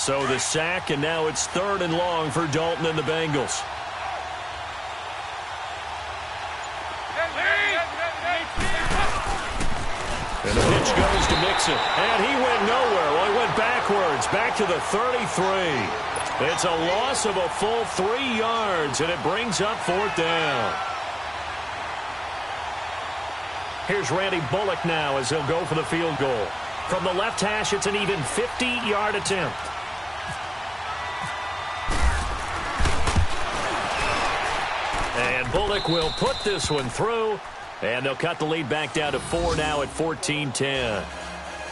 So the sack, and now it's 3rd and long for Dalton and the Bengals. And the pitch goes to Mixon. And he went nowhere. Well, he went backwards, back to the 33. It's a loss of a full 3 yards, and it brings up 4th down. Here's Randy Bullock now as he'll go for the field goal. From the left hash, it's an even 50-yard attempt. And Bullock will put this one through, and they'll cut the lead back down to 4 now at 14-10.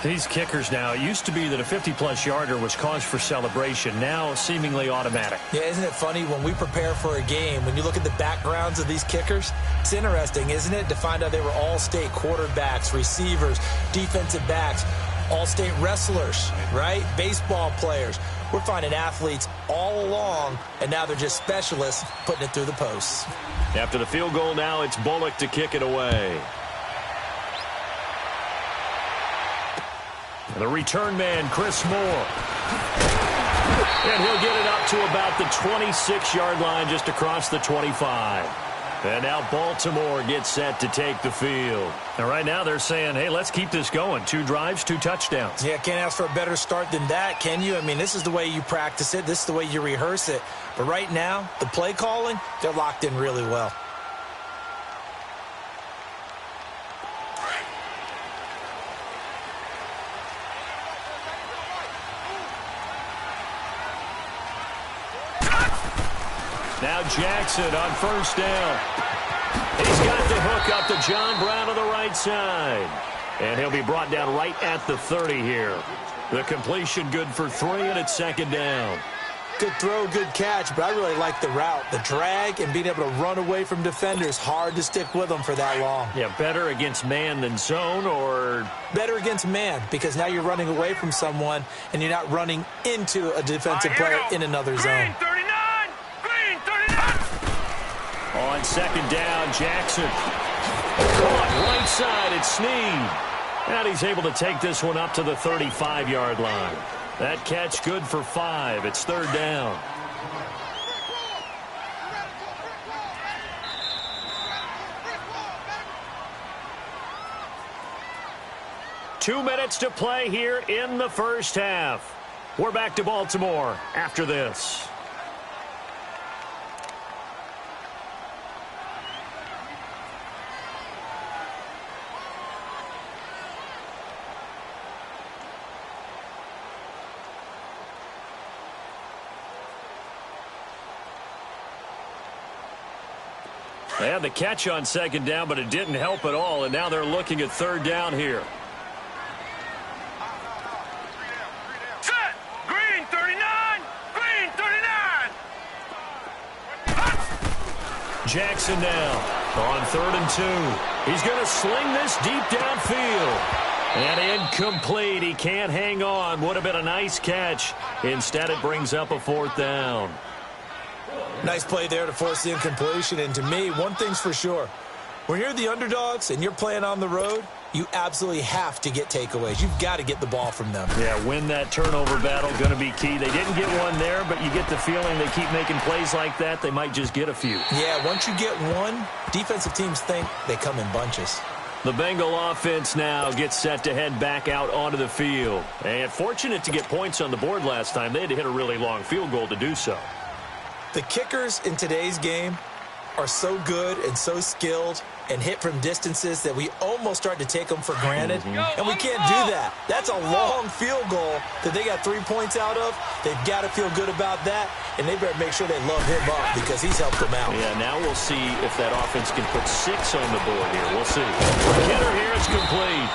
These kickers now, it used to be that a 50-plus yarder was cause for celebration. Now seemingly automatic. Yeah, isn't it funny when we prepare for a game, when you look at the backgrounds of these kickers, it's interesting, isn't it, to find out they were all-state quarterbacks, receivers, defensive backs, all-state wrestlers, right? Baseball players. We're finding athletes all along, and now they're just specialists putting it through the posts. After the field goal now, it's Bullock to kick it away. The return man, Chris Moore. And he'll get it up to about the 26-yard line, just across the 25. And now Baltimore gets set to take the field. And right now they're saying, hey, let's keep this going. 2 drives, 2 touchdowns. Yeah, can't ask for a better start than that, can you? I mean, this is the way you practice it. This is the way you rehearse it. But right now, the play calling, they're locked in really well. Now Jackson on 1st down. He's got the hook up to John Brown on the right side. And he'll be brought down right at the 30 here. The completion good for 3, and it's 2nd down. Good throw, good catch, but I really like the route. The drag and being able to run away from defenders, hard to stick with them for that long. Yeah, better against man than zone, or? Better against man, because now you're running away from someone and you're not running into a defensive player in another zone. On 2nd down, Jackson. Caught right side, it's Snead. And he's able to take this one up to the 35-yard line. That catch good for 5. It's 3rd down. Two minutes to play here in the first half. We're back to Baltimore after this. They had the catch on 2nd down, but it didn't help at all, and now they're looking at 3rd down here. Set! Green 39! Green 39! Jackson now on 3rd and 2. He's going to sling this deep downfield. And incomplete. He can't hang on. Would have been a nice catch. Instead, it brings up a 4th down. Nice play there to force the incompletion. And to me, one thing's for sure. When you're the underdogs and you're playing on the road, you absolutely have to get takeaways. You've got to get the ball from them. Yeah, win that turnover battle, going to be key. They didn't get one there, but you get the feeling they keep making plays like that, they might just get a few. Yeah, once you get one, defensive teams think they come in bunches. The Bengal offense now gets set to head back out onto the field. And fortunate to get points on the board last time. They had to hit a really long field goal to do so. The kickers in today's game are so good and so skilled and hit from distances that we almost start to take them for granted. And we can't do that. That's a long field goal that they got 3 points out of. They've got to feel good about that, and they better make sure they love him up because he's helped them out. Yeah, now we'll see if that offense can put 6 on the board here. We'll see. Kidder here is complete.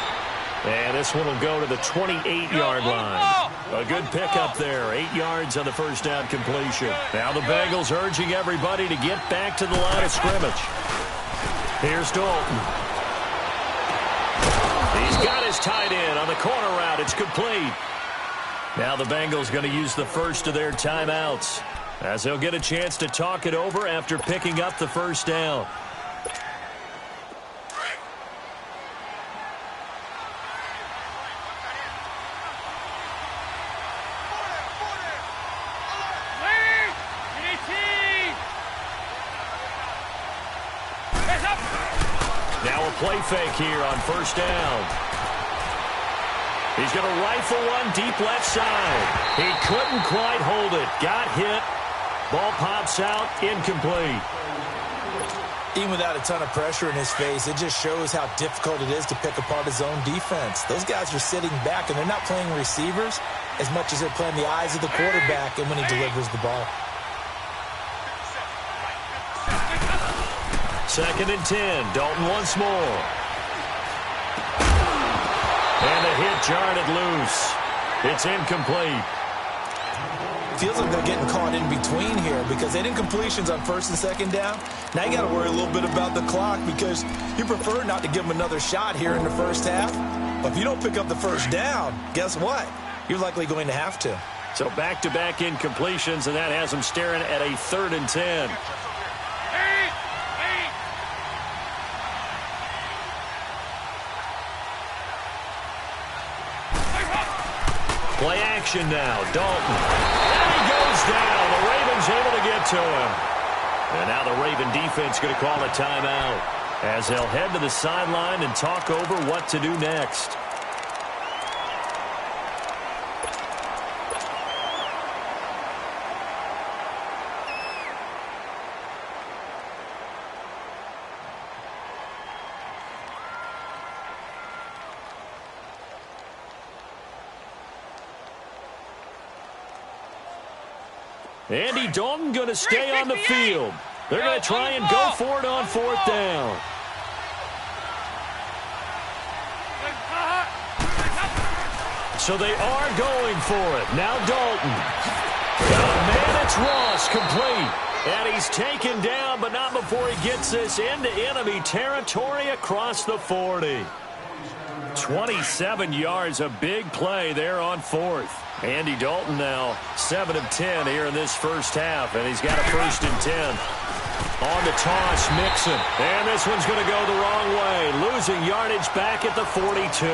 And this one will go to the 28-yard line. A good pickup there. 8 yards on the first down completion. Now the Bengals urging everybody to get back to the line of scrimmage. Here's Dalton. He's got his tight end on the corner route. It's complete. Now the Bengals going to use the first of their timeouts as they'll get a chance to talk it over after picking up the first down. Now a play fake here on first down. He's going to rifle one deep left side. He couldn't quite hold it. Got hit. Ball pops out, incomplete. Even without a ton of pressure in his face, it just shows how difficult it is to pick apart his own defense. Those guys are sitting back, and they're not playing receivers as much as they're playing the eyes of the quarterback and when he delivers the ball. 2nd and 10. Dalton once more. And the hit jarred it loose. It's incomplete. Feels like they're getting caught in between here because they didn't completions on 1st and 2nd down. Now you got to worry a little bit about the clock because you prefer not to give them another shot here in the first half. But if you don't pick up the first down, guess what? You're likely going to have to. So back-to-back incompletions, and that has them staring at a 3rd and 10. Play action now. Dalton. And he goes down. The Ravens able to get to him. And now the Raven defense going to call a timeout as they'll head to the sideline and talk over what to do next. Andy Dalton going to stay on the field. They're going to try and go for it on 4th down. So they are going for it. Now Dalton. Man, it's Ross, complete. And he's taken down, but not before he gets this into enemy territory across the 40. 27 yards, a big play there on 4th. Andy Dalton now 7 of 10 here in this first half, and he's got a 1st and 10. On the toss, Mixon. And this one's going to go the wrong way. Losing yardage back at the 42.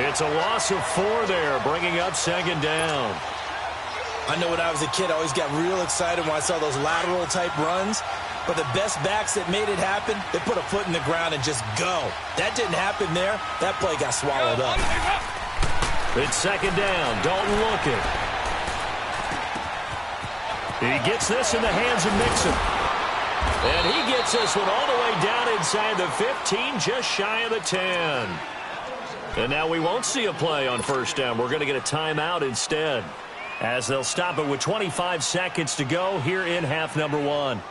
It's a loss of 4 there, bringing up 2nd down. I know when I was a kid, I always got real excited when I saw those lateral-type runs. But the best backs that made it happen, they put a foot in the ground and just go. That didn't happen there. That play got swallowed up. It's 2nd down. Dalton looking. He gets this in the hands of Mixon. And he gets this one all the way down inside the 15, just shy of the 10. And now we won't see a play on 1st down. We're going to get a timeout instead, as they'll stop it with 25 seconds to go here in half number 1.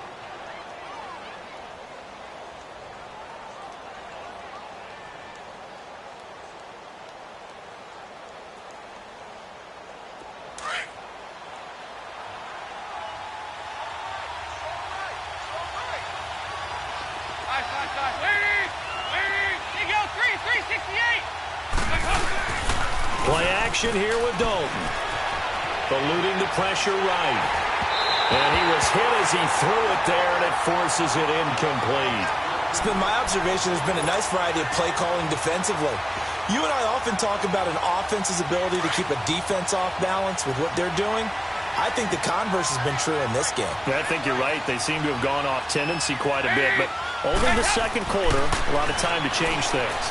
Play action here with Dalton. Eluding the pressure right. And he was hit as he threw it there, and it forces it incomplete. It's been my observation there's been a nice variety of play calling defensively. You and I often talk about an offense's ability to keep a defense off balance with what they're doing. I think the converse has been true in this game. I think you're right. They seem to have gone off tendency quite a bit, but only the 2nd quarter, a lot of time to change things.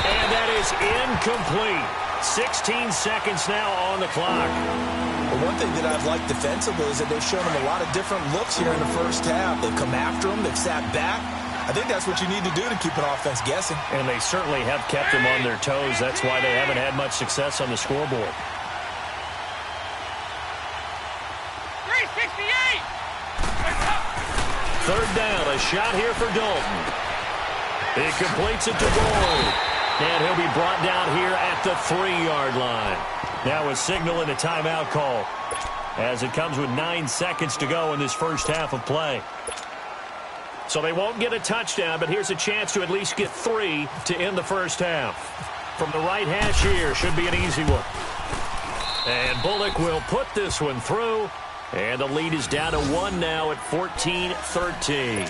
And that is incomplete. 16 seconds now on the clock. Well, one thing that I've liked defensively is that they've shown them a lot of different looks here in the first half. They've come after them. They've sat back. I think that's what you need to do to keep an offense guessing. And they certainly have kept them on their toes. That's why they haven't had much success on the scoreboard. 368! 3rd down, a shot here for Dalton. He completes it to Boyd. And he'll be brought down here at the 3-yard line. Now a signal and a timeout call, as it comes with 9 seconds to go in this first half of play. So they won't get a touchdown, but here's a chance to at least get 3 to end the first half. From the right hash here, should be an easy one. And Bullock will put this one through, and the lead is down to 1 now at 14-13.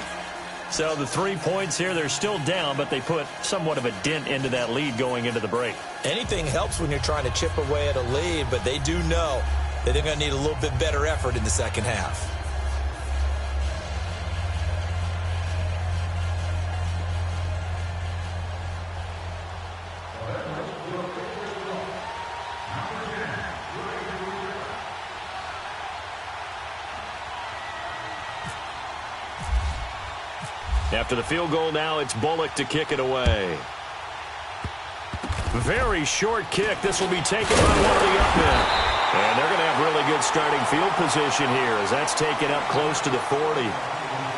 So the 3 points here, they're still down, but they put somewhat of a dent into that lead going into the break. Anything helps when you're trying to chip away at a lead, but they do know that they're going to need a little bit better effort in the second half. After the field goal now, it's Bullock to kick it away. Very short kick. This will be taken by one of the up men. And they're going to have really good starting field position here as that's taken up close to the 40.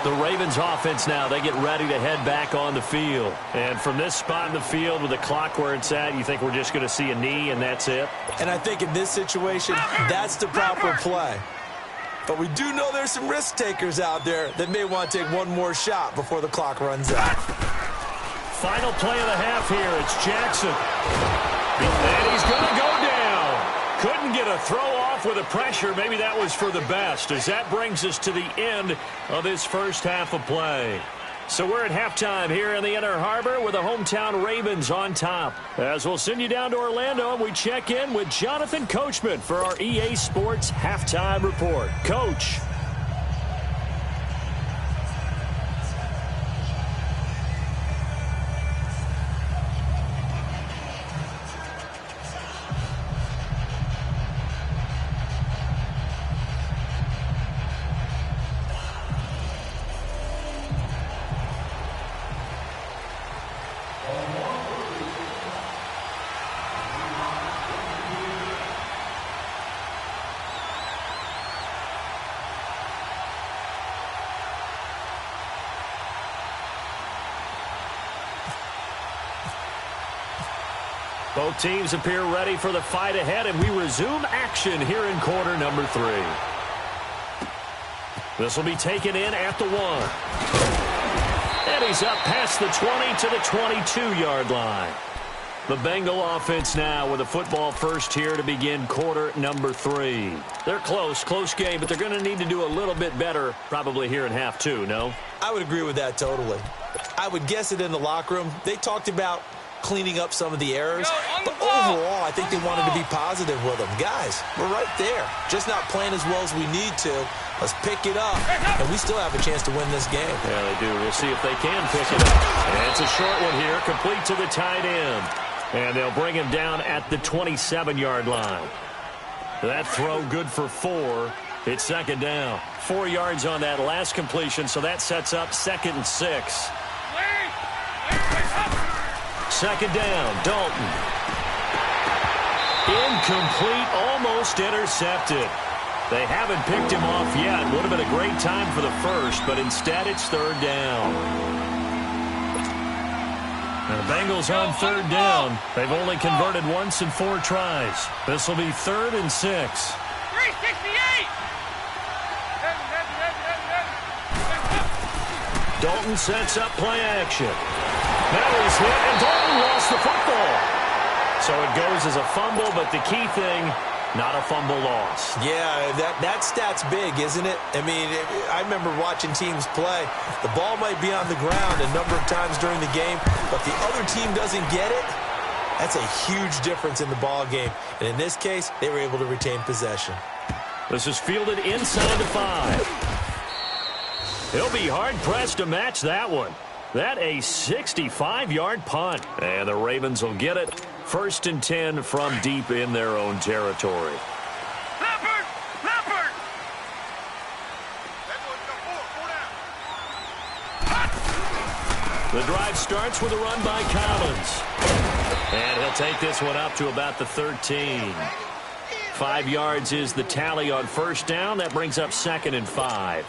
The Ravens offense now, they get ready to head back on the field. And from this spot in the field with the clock where it's at, you think we're just going to see a knee and that's it? And I think in this situation, that's the proper play. But we do know there's some risk takers out there that may want to take one more shot before the clock runs out. Final play of the half here. It's Jackson. And he's going to go down. Couldn't get a throw off with the pressure. Maybe that was for the best, as that brings us to the end of this first half of play. So we're at halftime here in the Inner Harbor with the hometown Ravens on top. As we'll send you down to Orlando, and we check in with Jonathan Coachman for our EA Sports Halftime Report. Coach. Both teams appear ready for the fight ahead, and we resume action here in quarter number 3. This will be taken in at the 1. And he's up past the 20 to the 22-yard line. The Bengal offense now with a football first here to begin quarter number 3. They're close game, but they're going to need to do a little bit better probably here in half 2, no? I would agree with that totally. I would guess it in the locker room. They talked about cleaning up some of the errors, but overall, I think they wanted to be positive with them. Guys, we're right there. Just not playing as well as we need to. Let's pick it up, and we still have a chance to win this game. Yeah, they do. We'll see if they can pick it up. And it's a short one here, complete to the tight end. And they'll bring him down at the 27-yard line. That throw good for 4. It's second down. 4 yards on that last completion, so that sets up 2nd and 6. Second down, Dalton. Incomplete, almost intercepted. They haven't picked him off yet. Would have been a great time for the first, but instead it's 3rd down. And the Bengals on 3rd down. They've only converted once in 4 tries. This will be 3rd and 6. 368. Dalton sets up play action. Now he's hit, and Dalton lost the football. So it goes as a fumble, but the key thing, not a fumble loss. Yeah, that stat's big, isn't it? I mean, I remember watching teams play. The ball might be on the ground a number of times during the game, but the other team doesn't get it. That's a huge difference in the ball game. And in this case, they were able to retain possession. This is fielded inside the 5. He'll be hard-pressed to match that one. That a 65-yard punt. And the Ravens will get it. 1st and 10 from deep in their own territory. Leopard! Leopard! The drive starts with a run by Collins. And he'll take this one up to about the 13. 5 yards is the tally on 1st down. That brings up 2nd and 5.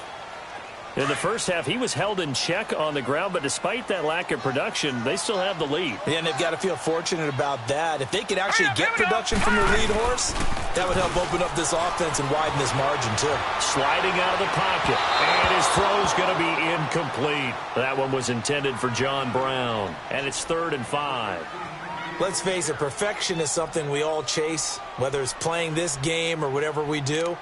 In the first half, he was held in check on the ground, but despite that lack of production, they still have the lead. Yeah, and they've got to feel fortunate about that. If they could actually get production from their lead horse, that would help open up this offense and widen this margin, too. Sliding out of the pocket, and his throw's going to be incomplete. That one was intended for John Brown, and it's 3rd and 5. Let's face it, perfection is something we all chase, whether it's playing this game or whatever we do.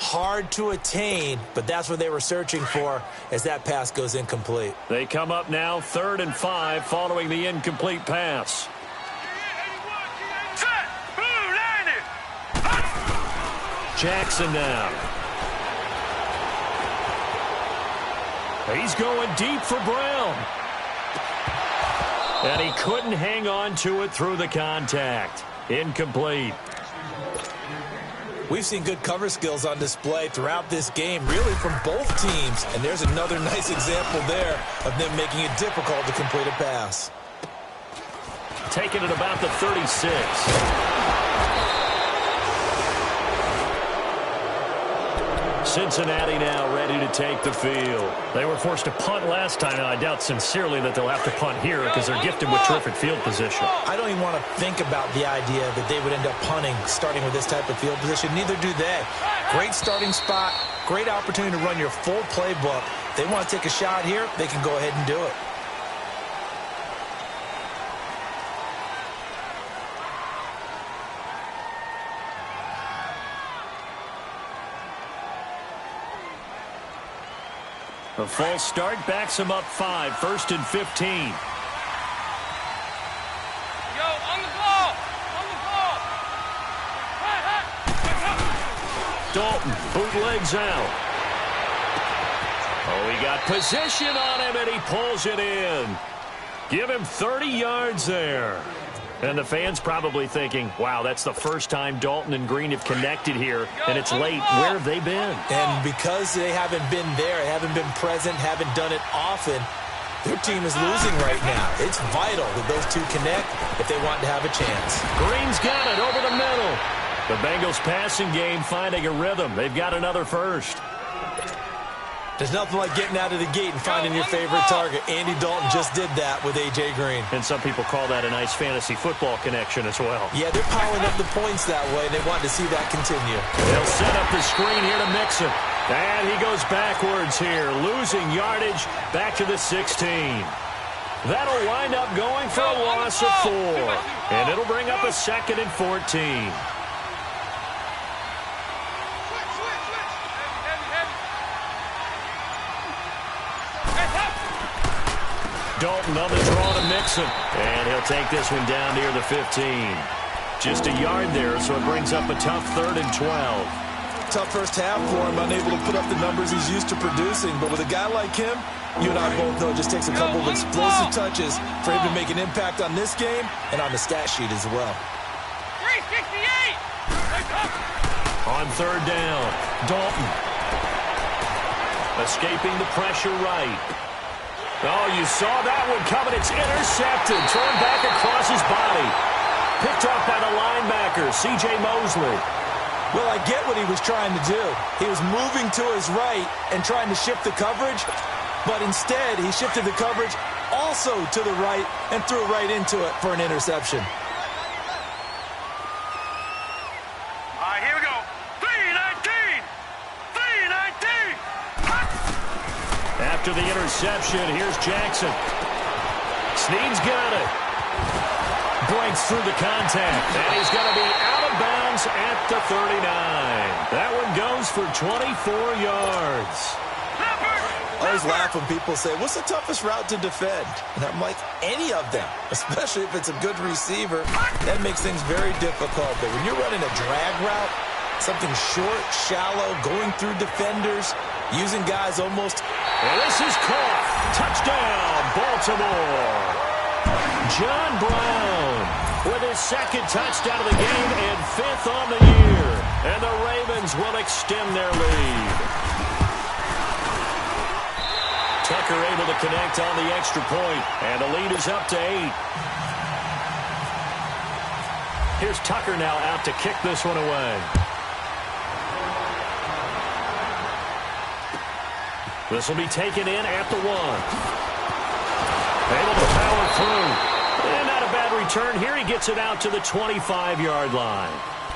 Hard to attain, but that's what they were searching for as that pass goes incomplete. They come up now 3rd and 5 following the incomplete pass. Set! Blue, landed! Jackson now. He's going deep for Brown. And he couldn't hang on to it through the contact. Incomplete. We've seen good cover skills on display throughout this game, really from both teams. And there's another nice example there of them making it difficult to complete a pass. Taking it about the 36. Cincinnati now ready to take the field. They were forced to punt last time, and I doubt sincerely that they'll have to punt here because they're gifted with terrific field position. I don't even want to think about the idea that they would end up punting starting with this type of field position. Neither do they. Great starting spot, great opportunity to run your full playbook. If they want to take a shot here, they can go ahead and do it. A false start backs him up 5, 1st and 15. Yo, on the ball! On the ball! Dalton bootlegs out. Oh, he got position on him, and he pulls it in. Give him 30 yards there. And the fans probably thinking, wow, that's the first time Dalton and Green have connected here, and it's late. Where have they been? And because they haven't been there, haven't been present, haven't done it often, their team is losing right now. It's vital that those two connect if they want to have a chance. Green's got it over the middle. The Bengals passing game finding a rhythm. They've got another first. There's nothing like getting out of the gate and finding your favorite target. Andy Dalton just did that with A.J. Green. And some people call that a nice fantasy football connection as well. Yeah, they're piling up the points that way. They want to see that continue. They'll set up the screen here to Mixon. And he goes backwards here, losing yardage back to the 16. That'll wind up going for a loss of 4. And it'll bring up a 2nd and 14. Dalton on the draw to Mixon. And he'll take this one down near the 15. Just a yard there, so it brings up a tough 3rd and 12. Tough first half for him, unable to put up the numbers he's used to producing. But with a guy like him, you and I both know it just takes a couple of explosive touches for him to make an impact on this game and on the stat sheet as well. 368! On 3rd down, Dalton. Escaping the pressure right. Oh, you saw that one coming. It's intercepted. Thrown back across his body. Picked off by the linebacker, C.J. Mosley. Well, I get what he was trying to do. He was moving to his right and trying to shift the coverage, but instead he shifted the coverage also to the right and threw right into it for an interception. All right, here we go. 319! 319! After the interception, here's Jackson. Snead's got it. Breaks through the contact, and he's going to be out of bounds at the 39. That one goes for 24 yards. I always laugh when people say, what's the toughest route to defend? And I'm like, any of them, especially if it's a good receiver. That makes things very difficult. But when you're running a drag route, something short, shallow, going through defenders, using guys almost... And this is caught. Touchdown, Baltimore. John Brown with his 2nd touchdown of the game and 5th on the year. And the Ravens will extend their lead. Tucker able to connect on the extra point, and the lead is up to 8. Here's Tucker now out to kick this one away. This will be taken in at the 1. Able to power through. And not a bad return here. He gets it out to the 25-yard line.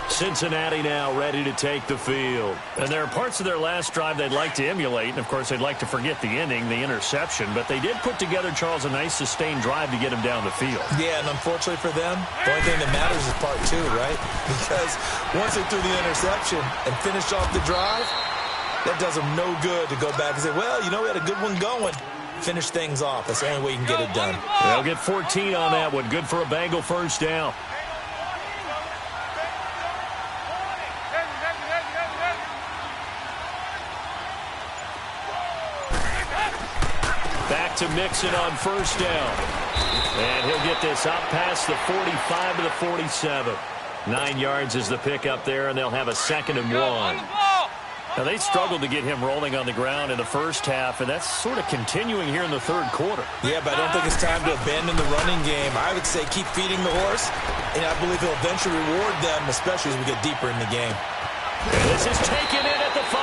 Cincinnati now ready to take the field. And there are parts of their last drive they'd like to emulate. And, of course, they'd like to forget the ending, the interception. But they did put together, Charles, a nice sustained drive to get him down the field. Yeah, and unfortunately for them, the only thing that matters is part 2, right? Because once they threw the interception and finished off the drive, that does them no good to go back and say, well, you know, we had a good one going. Finish things off. That's the only way you can get it done. They'll get 14 on that one. Good for a Bengal first down. Back to Mixon on 1st down. And he'll get this out past the 45 to the 47. 9 yards is the pickup there, and they'll have a 2nd and 1. Now, they struggled to get him rolling on the ground in the first half, and that's sort of continuing here in the third quarter. Yeah, but I don't think it's time to abandon the running game. I would say keep feeding the horse, and I believe he'll eventually reward them, especially as we get deeper in the game. And this is taken in at the 5.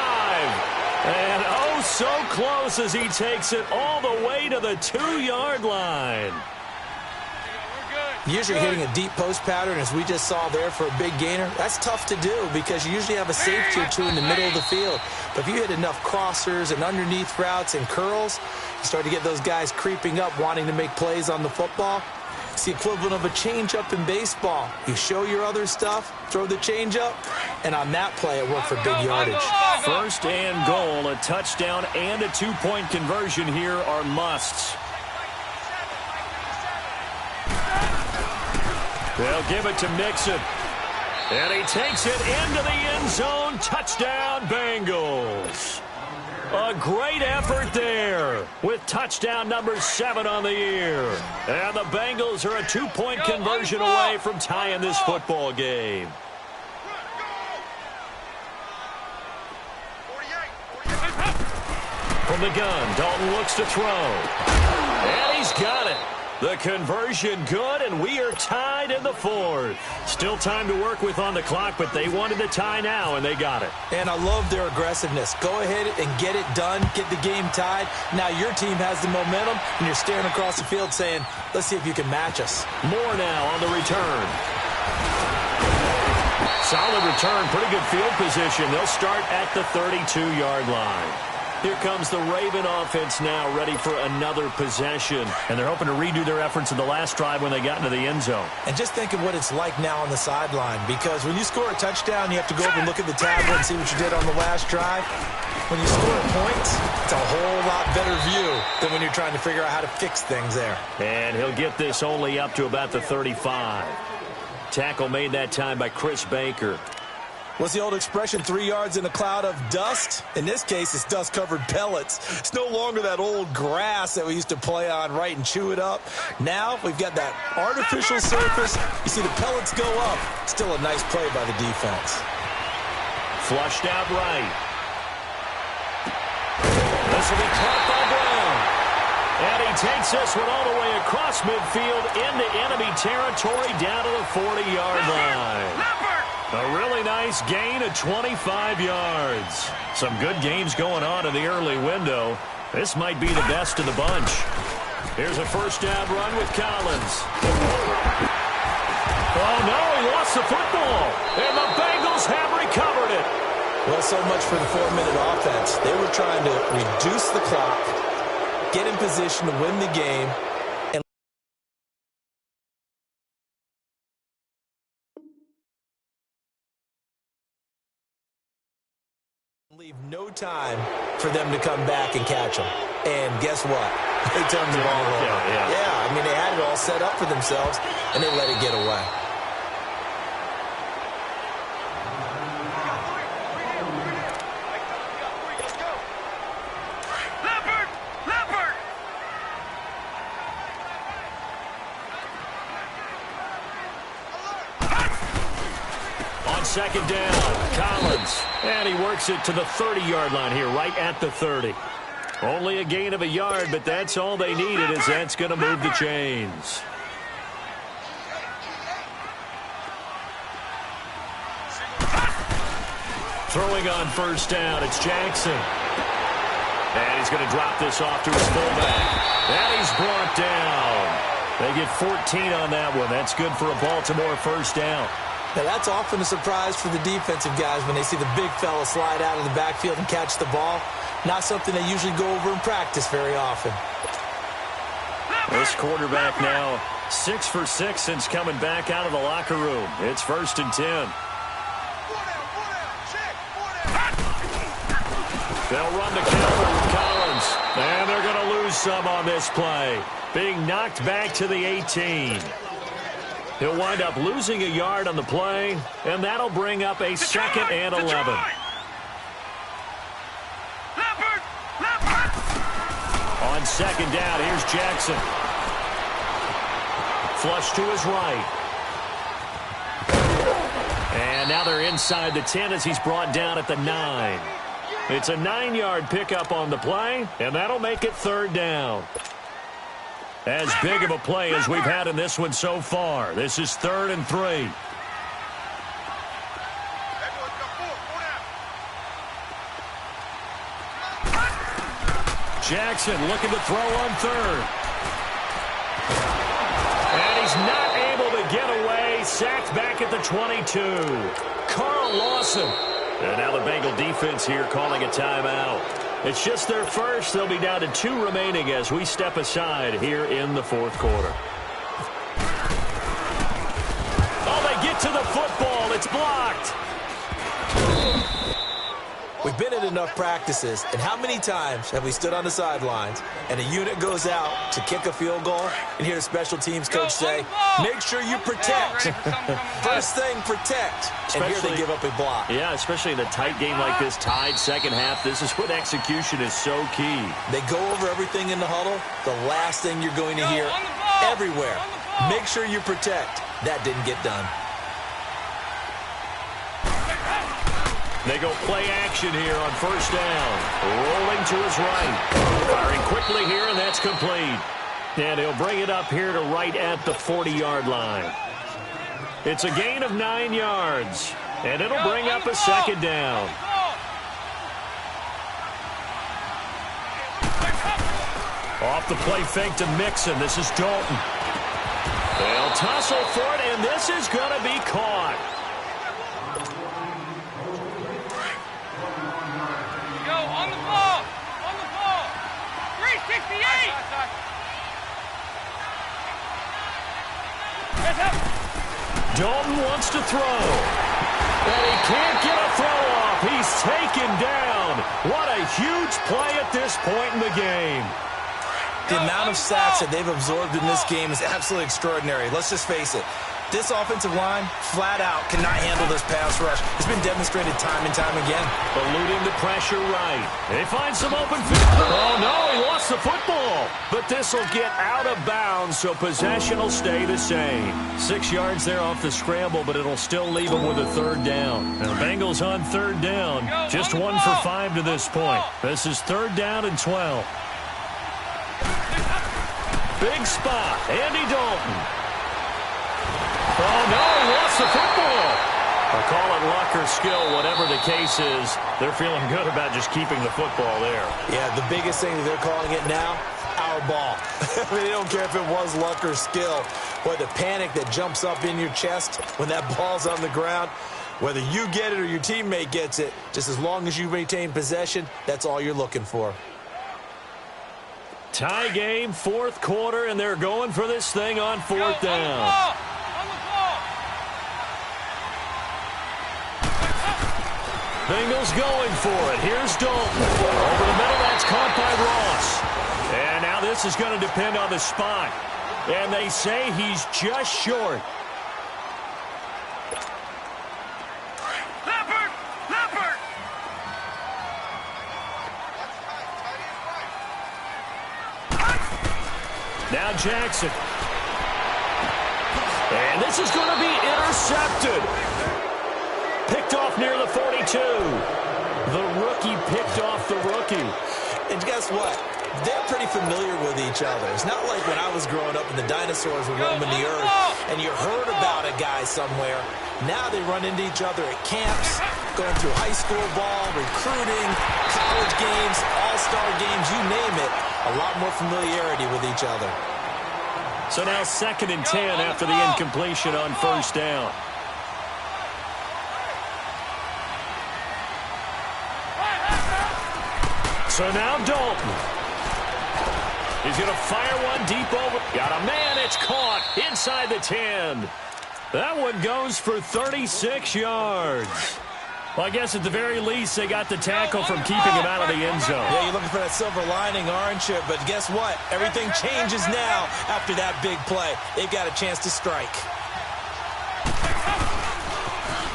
And oh, so close as he takes it all the way to the 2-yard line. Usually hitting a deep post pattern, as we just saw there for a big gainer, that's tough to do because you usually have a safety or two in the middle of the field. But if you hit enough crossers and underneath routes and curls, you start to get those guys creeping up, wanting to make plays on the football. It's the equivalent of a changeup in baseball. You show your other stuff, throw the changeup, and on that play, it worked for big yardage. 1st and goal, a touchdown and a 2-point conversion here are musts. They'll give it to Mixon. And he takes it into the end zone. Touchdown, Bengals. A great effort there with touchdown number 7 on the year. And the Bengals are a 2-point conversion away from tying this football game. From the gun, Dalton looks to throw. And he's got it. The conversion good, and we are tied in the 4th. Still time to work with on the clock, but they wanted the tie now, and they got it. And I love their aggressiveness. Go ahead and get it done, get the game tied. Now your team has the momentum, and you're staring across the field saying, let's see if you can match us. More now on the return. Solid return, pretty good field position. They'll start at the 32-yard line. Here comes the Raven offense now, ready for another possession. And they're hoping to redo their efforts in the last drive when they got into the end zone. And just think of what it's like now on the sideline, because when you score a touchdown, you have to go over and look at the tablet and see what you did on the last drive. When you score points, it's a whole lot better view than when you're trying to figure out how to fix things there. And he'll get this only up to about the 35. Tackle made that time by Chris Baker. What's the old expression, 3 yards in a cloud of dust? In this case, it's dust-covered pellets. It's no longer that old grass that we used to play on, right, and chew it up. Now we've got that artificial surface. You see the pellets go up. Still a nice play by the defense. Flushed out right. This will be caught by Brown. And he takes this one all the way across midfield into enemy territory down to the 40-yard line. A really nice gain of 25 yards. Some good games going on in the early window. This might be the best of the bunch. Here's a first down run with Collins. Oh, no, he lost the football. And the Bengals have recovered it. Well, so much for the 4-minute offense. They were trying to reduce the clock, get in position to win the game, and leave no time for them to come back and catch them. And guess what? They turned the ball over. Yeah, I mean, they had it all set up for themselves, and they let it get away. Second down, Collins. And he works it to the 30-yard line here, right at the 30. Only a gain of a yard, but that's all they needed, as that's going to move the chains. Throwing on first down, it's Jackson. And he's going to drop this off to his fullback. And he's brought down. They get 14 on that one. That's good for a Baltimore first down. Now, that's often a surprise for the defensive guys when they see the big fella slide out of the backfield and catch the ball. Not something they usually go over in practice very often. This quarterback now 6 for 6 since coming back out of the locker room. It's 1st and 10. They'll run the counter with Collins. And they're going to lose some on this play. Being knocked back to the 18. He'll wind up losing a yard on the play, and that'll bring up a 2nd and 11. On second down, here's Jackson. Flush to his right. And now they're inside the 10 as he's brought down at the 9. It's a 9-yard pickup on the play, and that'll make it 3rd down. As big of a play as we've had in this one so far. This is 3rd and 3. Jackson looking to throw on 3rd. And he's not able to get away. Sacked back at the 22. Carl Lawson. And now the Bengal defense here calling a timeout. It's just their first. They'll be down to 2 remaining as we step aside here in the 4th quarter. Oh, they get to the football. It's blocked. We've been at enough practices, and how many times have we stood on the sidelines and a unit goes out to kick a field goal and hear the special teams coach say, make sure you protect. First thing, protect. And here they give up a block. Yeah, especially in a tight game like this, tied second half. This is when execution is so key. They go over everything in the huddle. The last thing you're going to hear everywhere, make sure you protect. That didn't get done. They go play action here on 1st down. Rolling to his right. Firing quickly here, and that's complete. And he'll bring it up here to right at the 40-yard line. It's a gain of 9 yards, and it'll bring up a 2nd down. Off the play fake to Mixon. This is Dalton. They'll tussle for it, and this is going to be caught. Dalton wants to throw. And he can't get a throw off. He's taken down. What a huge play at this point in the game. The amount of sacks that they've absorbed in this game is absolutely extraordinary. Let's just face it. This offensive line, flat out, cannot handle this pass rush. It's been demonstrated time and time again. Eluding the pressure right. They find some open field. Oh, no, he lost the football. But this will get out of bounds, so possession will stay the same. 6 yards there off the scramble, but it'll still leave them with a 3rd down. And the Bengals on 3rd down. Just 1 for 5 to this point. This is 3rd down and 12. Big spot. Andy Dalton. Oh, no, he lost the football. I'll call it luck or skill, whatever the case is. They're feeling good about just keeping the football there. Yeah, the biggest thing that they're calling it now, our ball. I mean, they don't care if it was luck or skill. Boy, the panic that jumps up in your chest when that ball's on the ground, whether you get it or your teammate gets it, just as long as you retain possession, that's all you're looking for. Tie game, 4th quarter, and they're going for this thing on 4th down. Bengals going for it. Here's Dalton. Over the middle, that's caught by Ross. And now this is going to depend on the spot. And they say he's just short. Leopard! Leopard! Now Jackson. And this is going to be intercepted. Picked off near the 42. The rookie picked off the rookie. And guess what? They're pretty familiar with each other. It's not like when I was growing up and the dinosaurs were roaming the earth and you heard about a guy somewhere. Now they run into each other at camps, going through high school ball, recruiting, college games, all-star games, you name it. A lot more familiarity with each other. So now 2nd and 10 after the incompletion on 1st down. So now Dalton. He's going to fire one deep over. Got a man. It's caught inside the 10. That one goes for 36 yards. Well, I guess at the very least they got the tackle from keeping him out of the end zone. Yeah, you're looking for that silver lining, aren't you? But guess what? Everything changes now after that big play. They've got a chance to strike.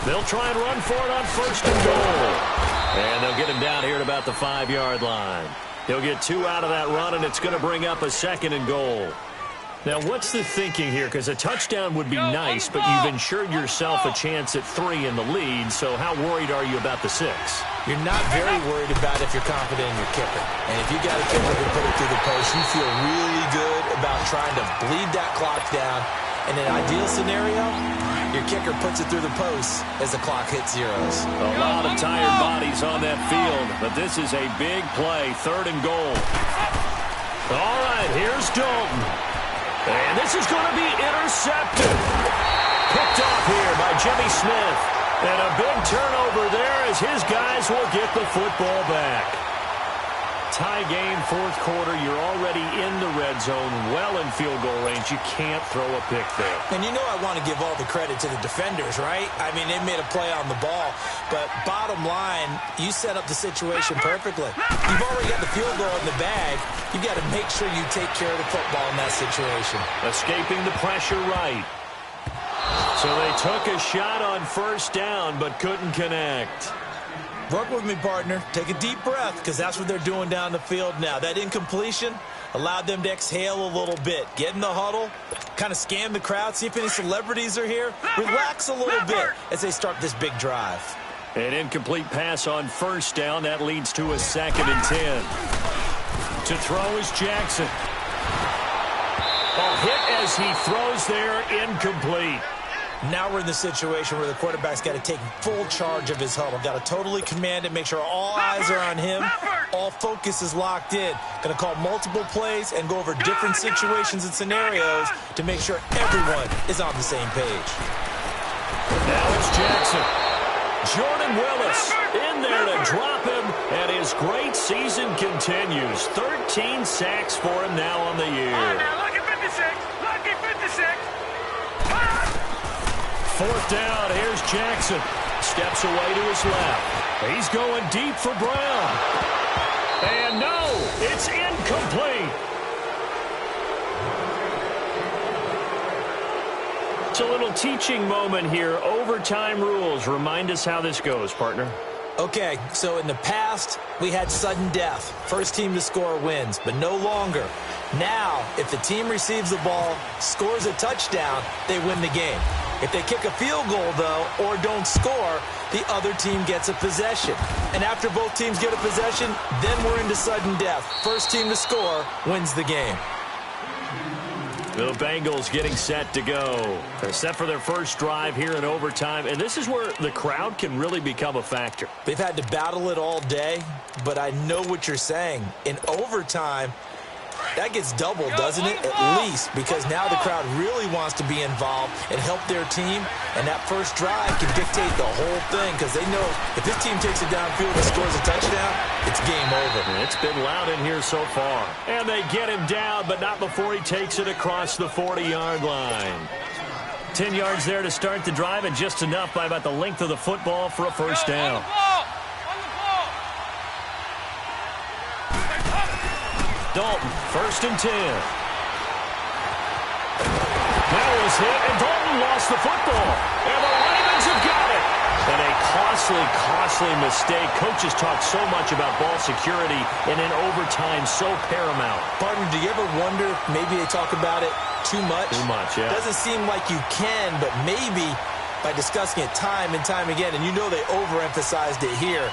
They'll try and run for it on 1st and goal. And they'll get him down here at about the 5-yard line. He'll get 2 out of that run, and it's going to bring up a 2nd and goal. Now, what's the thinking here? Because a touchdown would be nice, but you've ensured yourself a chance at 3 in the lead, so how worried are you about the 6? You're not very worried about if you're confident in your kicker. And if you got a kicker who can put it through the post, you feel really good about trying to bleed that clock down. In an ideal scenario, your kicker puts it through the post as the clock hits zeros. A lot of tired bodies on that field, but this is a big play, 3rd and goal. All right, here's Dalton. And this is going to be intercepted. Picked off here by Jimmy Smith. And a big turnover there as his guys will get the football back. Tie game, 4th quarter. You're already in the red zone, well in field goal range. You can't throw a pick there. And you know I want to give all the credit to the defenders, right? I mean, they made a play on the ball. But bottom line, you set up the situation perfectly. You've already got the field goal in the bag. You've got to make sure you take care of the football in that situation. Escaping the pressure right. So they took a shot on 1st down, but couldn't connect. Work with me, partner. Take a deep breath, because that's what they're doing down the field now. That incompletion allowed them to exhale a little bit. Get in the huddle, kind of scan the crowd, see if any celebrities are here. Relax a little bit as they start this big drive. An incomplete pass on 1st down. That leads to a 2nd and 10. To throw is Jackson. A hit as he throws there, incomplete. Now we're in the situation where the quarterback's got to take full charge of his huddle. Got to totally command it, make sure all eyes are on him. All focus is locked in. Going to call multiple plays and go over different situations and scenarios to make sure everyone is on the same page. Now it's Jackson. Jordan Willis in there to drop him, and his great season continues. 13 sacks for him now on the year. Lucky 56. Lucky 56. 4th down, here's Jackson. Steps away to his left. He's going deep for Brown. And no, it's incomplete. It's a little teaching moment here. Overtime rules. Remind us how this goes, partner. Okay, so in the past, we had sudden death. First team to score wins, but no longer. Now, if the team receives the ball, scores a touchdown, they win the game. If they kick a field goal, though, or don't score, the other team gets a possession. And after both teams get a possession, then we're into sudden death. First team to score wins the game. The Bengals getting set to go. They're set for their first drive here in overtime, and this is where the crowd can really become a factor. They've had to battle it all day, but I know what you're saying. In overtime, that gets doubled, doesn't it? At least, because now the crowd really wants to be involved and help their team, and that first drive can dictate the whole thing, because they know if this team takes it downfield and scores a touchdown, it's game over. It's been loud in here so far. And they get him down, but not before he takes it across the 40-yard line. 10 yards there to start the drive, and just enough by about the length of the football for a first down. Dalton, 1st and 10. That was hit, and Dalton lost the football. And the Ravens have got it. And a costly mistake. Coaches talk so much about ball security, and in overtime, so paramount. Partner, do you ever wonder if maybe they talk about it too much? Too much, yeah. Doesn't seem like you can, but maybe by discussing it time and time again, and you know they overemphasized it here,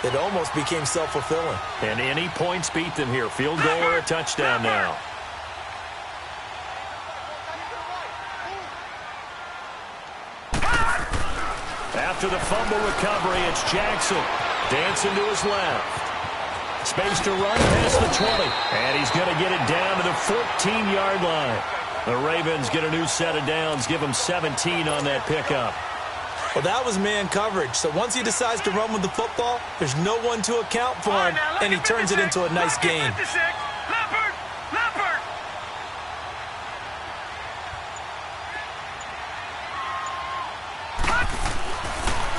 it almost became self-fulfilling. And any points beat them here. Field goal or a touchdown now. After the fumble recovery, it's Jackson. Dancing to his left. Space to run past the 20. And he's going to get it down to the 14-yard line. The Ravens get a new set of downs. Give them 17 on that pickup. Well, that was man coverage. So once he decides to run with the football, there's no one to account for him, and he turns it into a nice gain.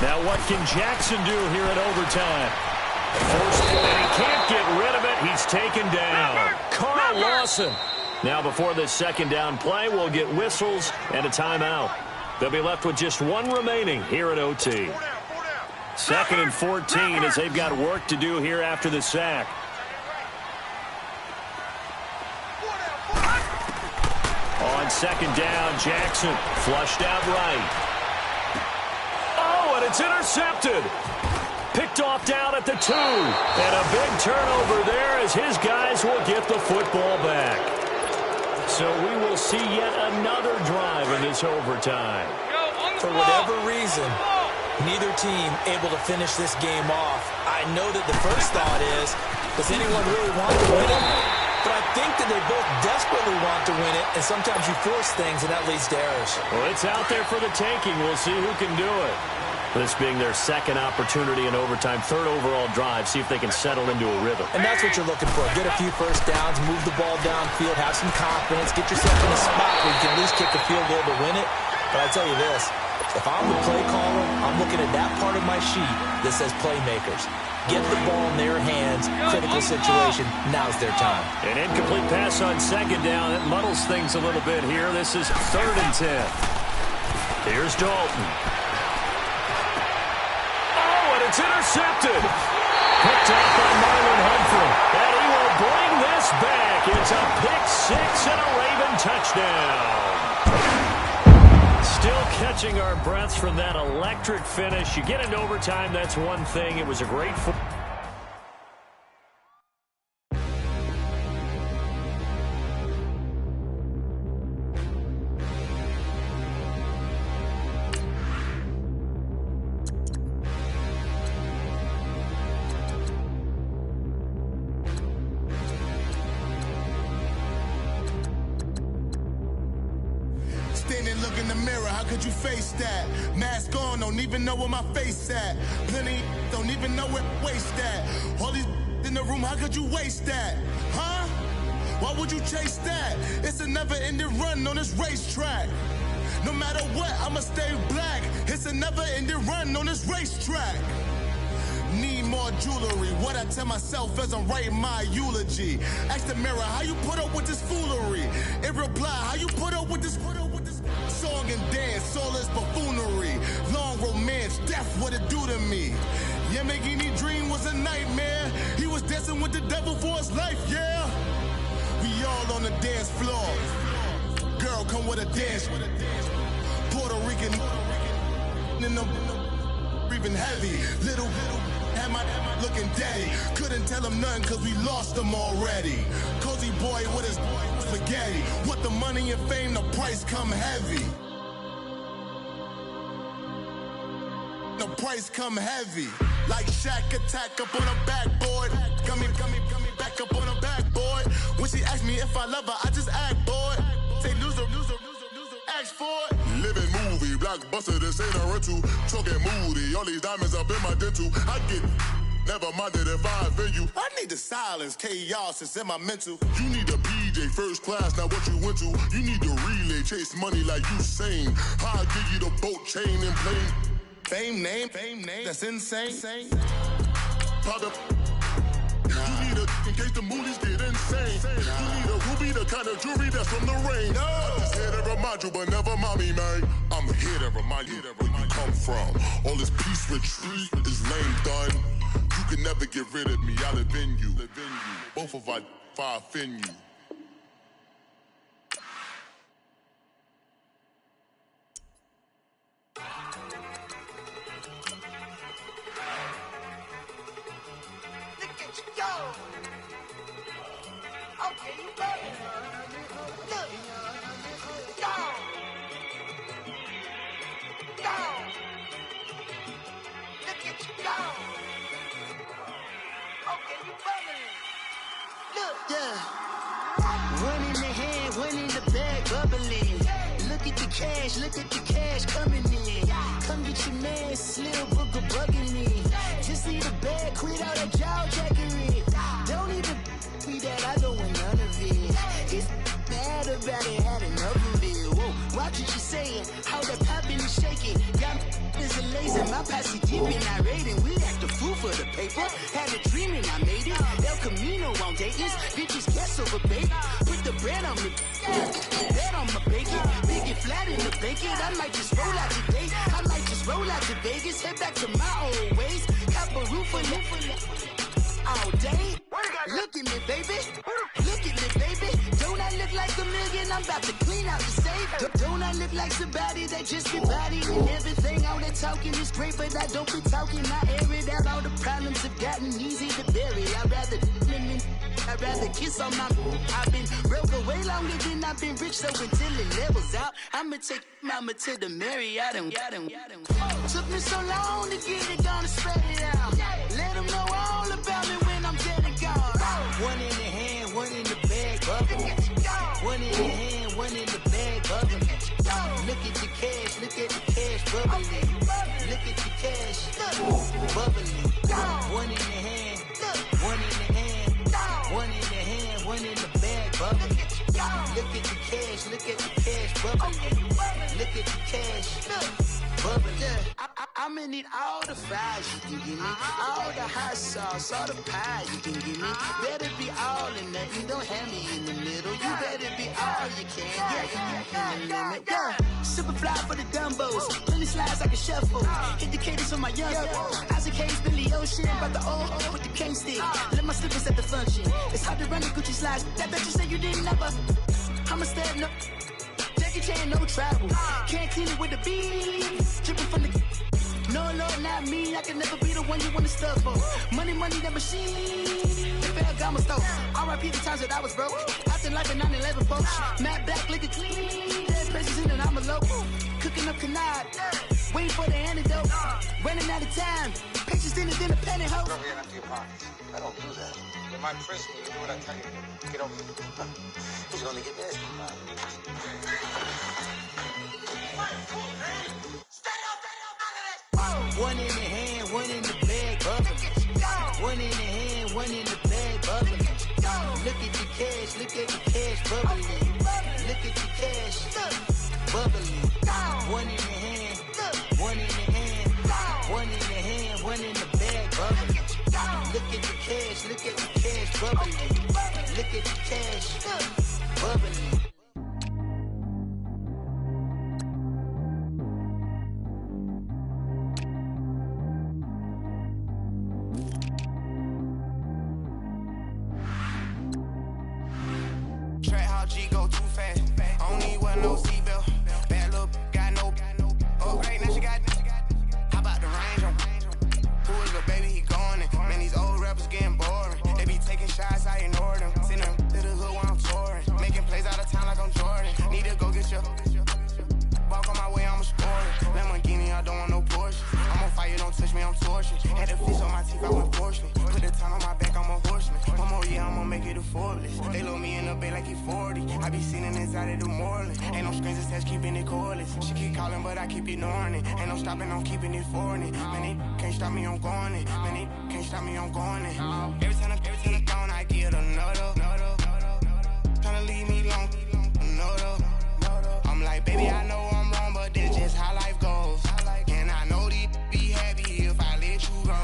Now what can Jackson do here in overtime? And he can't get rid of it. He's taken down. Carl Lawson. Now before this 2nd down play, we'll get whistles and a timeout. They'll be left with just one remaining here at OT. 2nd and 14 as they've got work to do here after the sack. second down. Jackson flushed out right. Oh, and it's intercepted. Picked off down at the 2. And a big turnover there as his guys will get the football back. So we will see yet another drive in this overtime. For whatever reason, neither team able to finish this game off. I know that the first thought is, does anyone really want to win it? But I think that they both desperately want to win it, and sometimes you force things, and that leads to errors. Well, it's out there for the taking. We'll see who can do it. This being their second opportunity in overtime, third overall drive, see if they can settle into a rhythm. And that's what you're looking for. Get a few first downs, move the ball downfield, have some confidence, get yourself in a spot where you can at least kick a field goal to win it. But I tell you this, if I'm the play caller, I'm looking at that part of my sheet that says playmakers. Get the ball in their hands, critical situation, now's their time. An incomplete pass on second down. It muddles things a little bit here. This is 3rd and 10. Here's Dalton. It's intercepted. Picked up by Marlon Humphrey. And he will bring this back. It's a pick 6 and a Raven touchdown. Still catching our breaths from that electric finish. You get into overtime, that's one thing. It was a great... Look in the mirror, how could you face that? Mask on, don't even know where my face at. Plenty don't even know where waste at. All these in the room, how could you waste that? Huh? Why would you chase that? It's a never-ending run on this racetrack. No matter what, I'ma stay black. It's a never-ending run on this racetrack. Need more jewelry, what I tell myself as I'm writing my eulogy. Ask the mirror, how you put up with this foolery? It reply, how you put up with this song and dance, all this buffoonery. Long romance, death, what it do to me? Yamagini dream was a nightmare. He was dancing with the devil for his life, yeah. We all on the dance floor. Girl, come with a dance. Puerto Rican in the breathing heavy. Little had my looking daddy. Couldn't tell him nothing cause we lost him already. Cozy boy with his spaghetti. With the money and fame, the price come heavy. The price come heavy. Like Shaq attack up on a backboard. Gummy, back up on a backboard. When she asked me if I love her, I just act bored. Say loser, ask for it. Living movie, blockbuster, this ain't a rental. Talking moody, all these diamonds up in my dental. I get never minded if I offend you. I need the silence, chaos is in my mental. You need a PJ, first class, not what you went to. You need the relay, chase money like Usain. I'll give you the boat, chain, and plane. Fame name, that's insane. Pop up. You need a, in case the movies get insane. You need a ruby, the kind of jewelry that's from the rain. I'm just here to remind you, but never mommy, man. I'm here to remind you where you come from. All this peace retreat is lame done. You can never get rid of me, I live in you. Both of us, I offend you. Look at the cash coming in. Come get your man, Slim Booker bugging me. Just need a bag, quit all that jaw jackery. Don't even be that, I don't want none of it. It's bad about it, had enough of it. Whoa, watch what you saying, how that poppin' and shaking. Got is a laser, my posse deep and I raiding. We act the fool for the paper. Had a dream and I made it. El Camino on Dayton's, bitches guess over bait. Put the bread on me, bread on my bacon. Big it flat in the bacon. I might just roll out today. I might just roll out to Vegas. Head back to my old ways. Cop a roof for all day. Look at me, baby. Look at me, baby. Don't I look like $1 million? I'm about to clean out the safe. Don't I look like somebody that just get bodied and everything? All that talking is great, but I don't be talking. I air it out. All the problems have gotten easy to bury. I'd rather kiss on my. I've been broke way longer than I've been rich, so until it levels out, I'ma take mama to the Marriott and took me so long to get it, gonna spread it out. Let them know all about me when I'm dead and gone. One in the hand, one in the bag, bubble. One in the hand, one in the bag, bubble. Look at the cash, look at the cash, bubbling. Look at the cash, bubbling. One in the hand, one in the hand, one in the hand, one in the bag, bubbling. Look at the cash, look at the cash, bubbling. Look at the cash, bubbling. I'ma need all the fries you can give me, all the hot sauce, all the pie you can give me. Better be all in nothing, don't have me in the middle. You better be all you can, yeah. Super fly for the dumbos, plenty slides like a shuffle. Hit the cadence on my young Isaac Hayes, Billy Ocean, about the old with the cane stick. Let my slippers at the function. It's hard to run the Gucci slides. That bet you say you didn't never. I'ma stand up. Jackie Chan, no travel. Can't clean it with the beat. Dripping from the. No, not me. I can never be the one you want to stuff for. Money, that machine. The Ferragamo stove. R.I.P. the times that I was broke. Acting like a 9/11 folks. Matte black, liquor clean. Dead places in and I'm a local. Cooking up canard. Waiting for the antidote. Running out of time. Pictures in the penny hoe. Don't get empty your pockets. I don't do that. You might press me. You do what I tell you. Get over it. You're gonna get nasty. One in the hand, one in the bag, bubbling. One in the hand, one in the bag, bubbling. Look at the cash, look at the cash, bubbling. Look at the cash, bubbling. One in the hand, one in the hand, one in the hand, one in the bag, bubbling. Look at the cash, look at the cash, bubbling. Look at the cash, bubbling. G go too fast. I don't need wear no seatbelt. Bad little got no upgrade. Now she got. How about the range on? Who is the baby? He gone. Man, these old rappers getting boring. They be taking shots, I ignore them. Send them to the hood while I'm touring. Making plays out of town like I'm Jordan. Need to go get your. Walk on my way, I'ma score it. Lamborghini, I don't want no Porsche. I'm on fire, don't touch me, I'm torching. Had the fish on my teeth, I went fortunate. Put the time on my back, I'm a horseman. One more year, I'ma make it a Forbes. They load me in the bay like he 40. I be seen inside of the Moreland. Ain't no strings attached, keeping it cordless. She keep calling, but I keep ignoring it. Ain't no stopping, I'm keeping it foreign it. Man, they can't stop me, I'm going it. Man, they can't stop me, I'm going it. Every time I'm gone, I get another. Tryna leave me long, another. I'm like, baby, I know I'm wrong, but that's just how life goes. And I know these be happy if I let you go.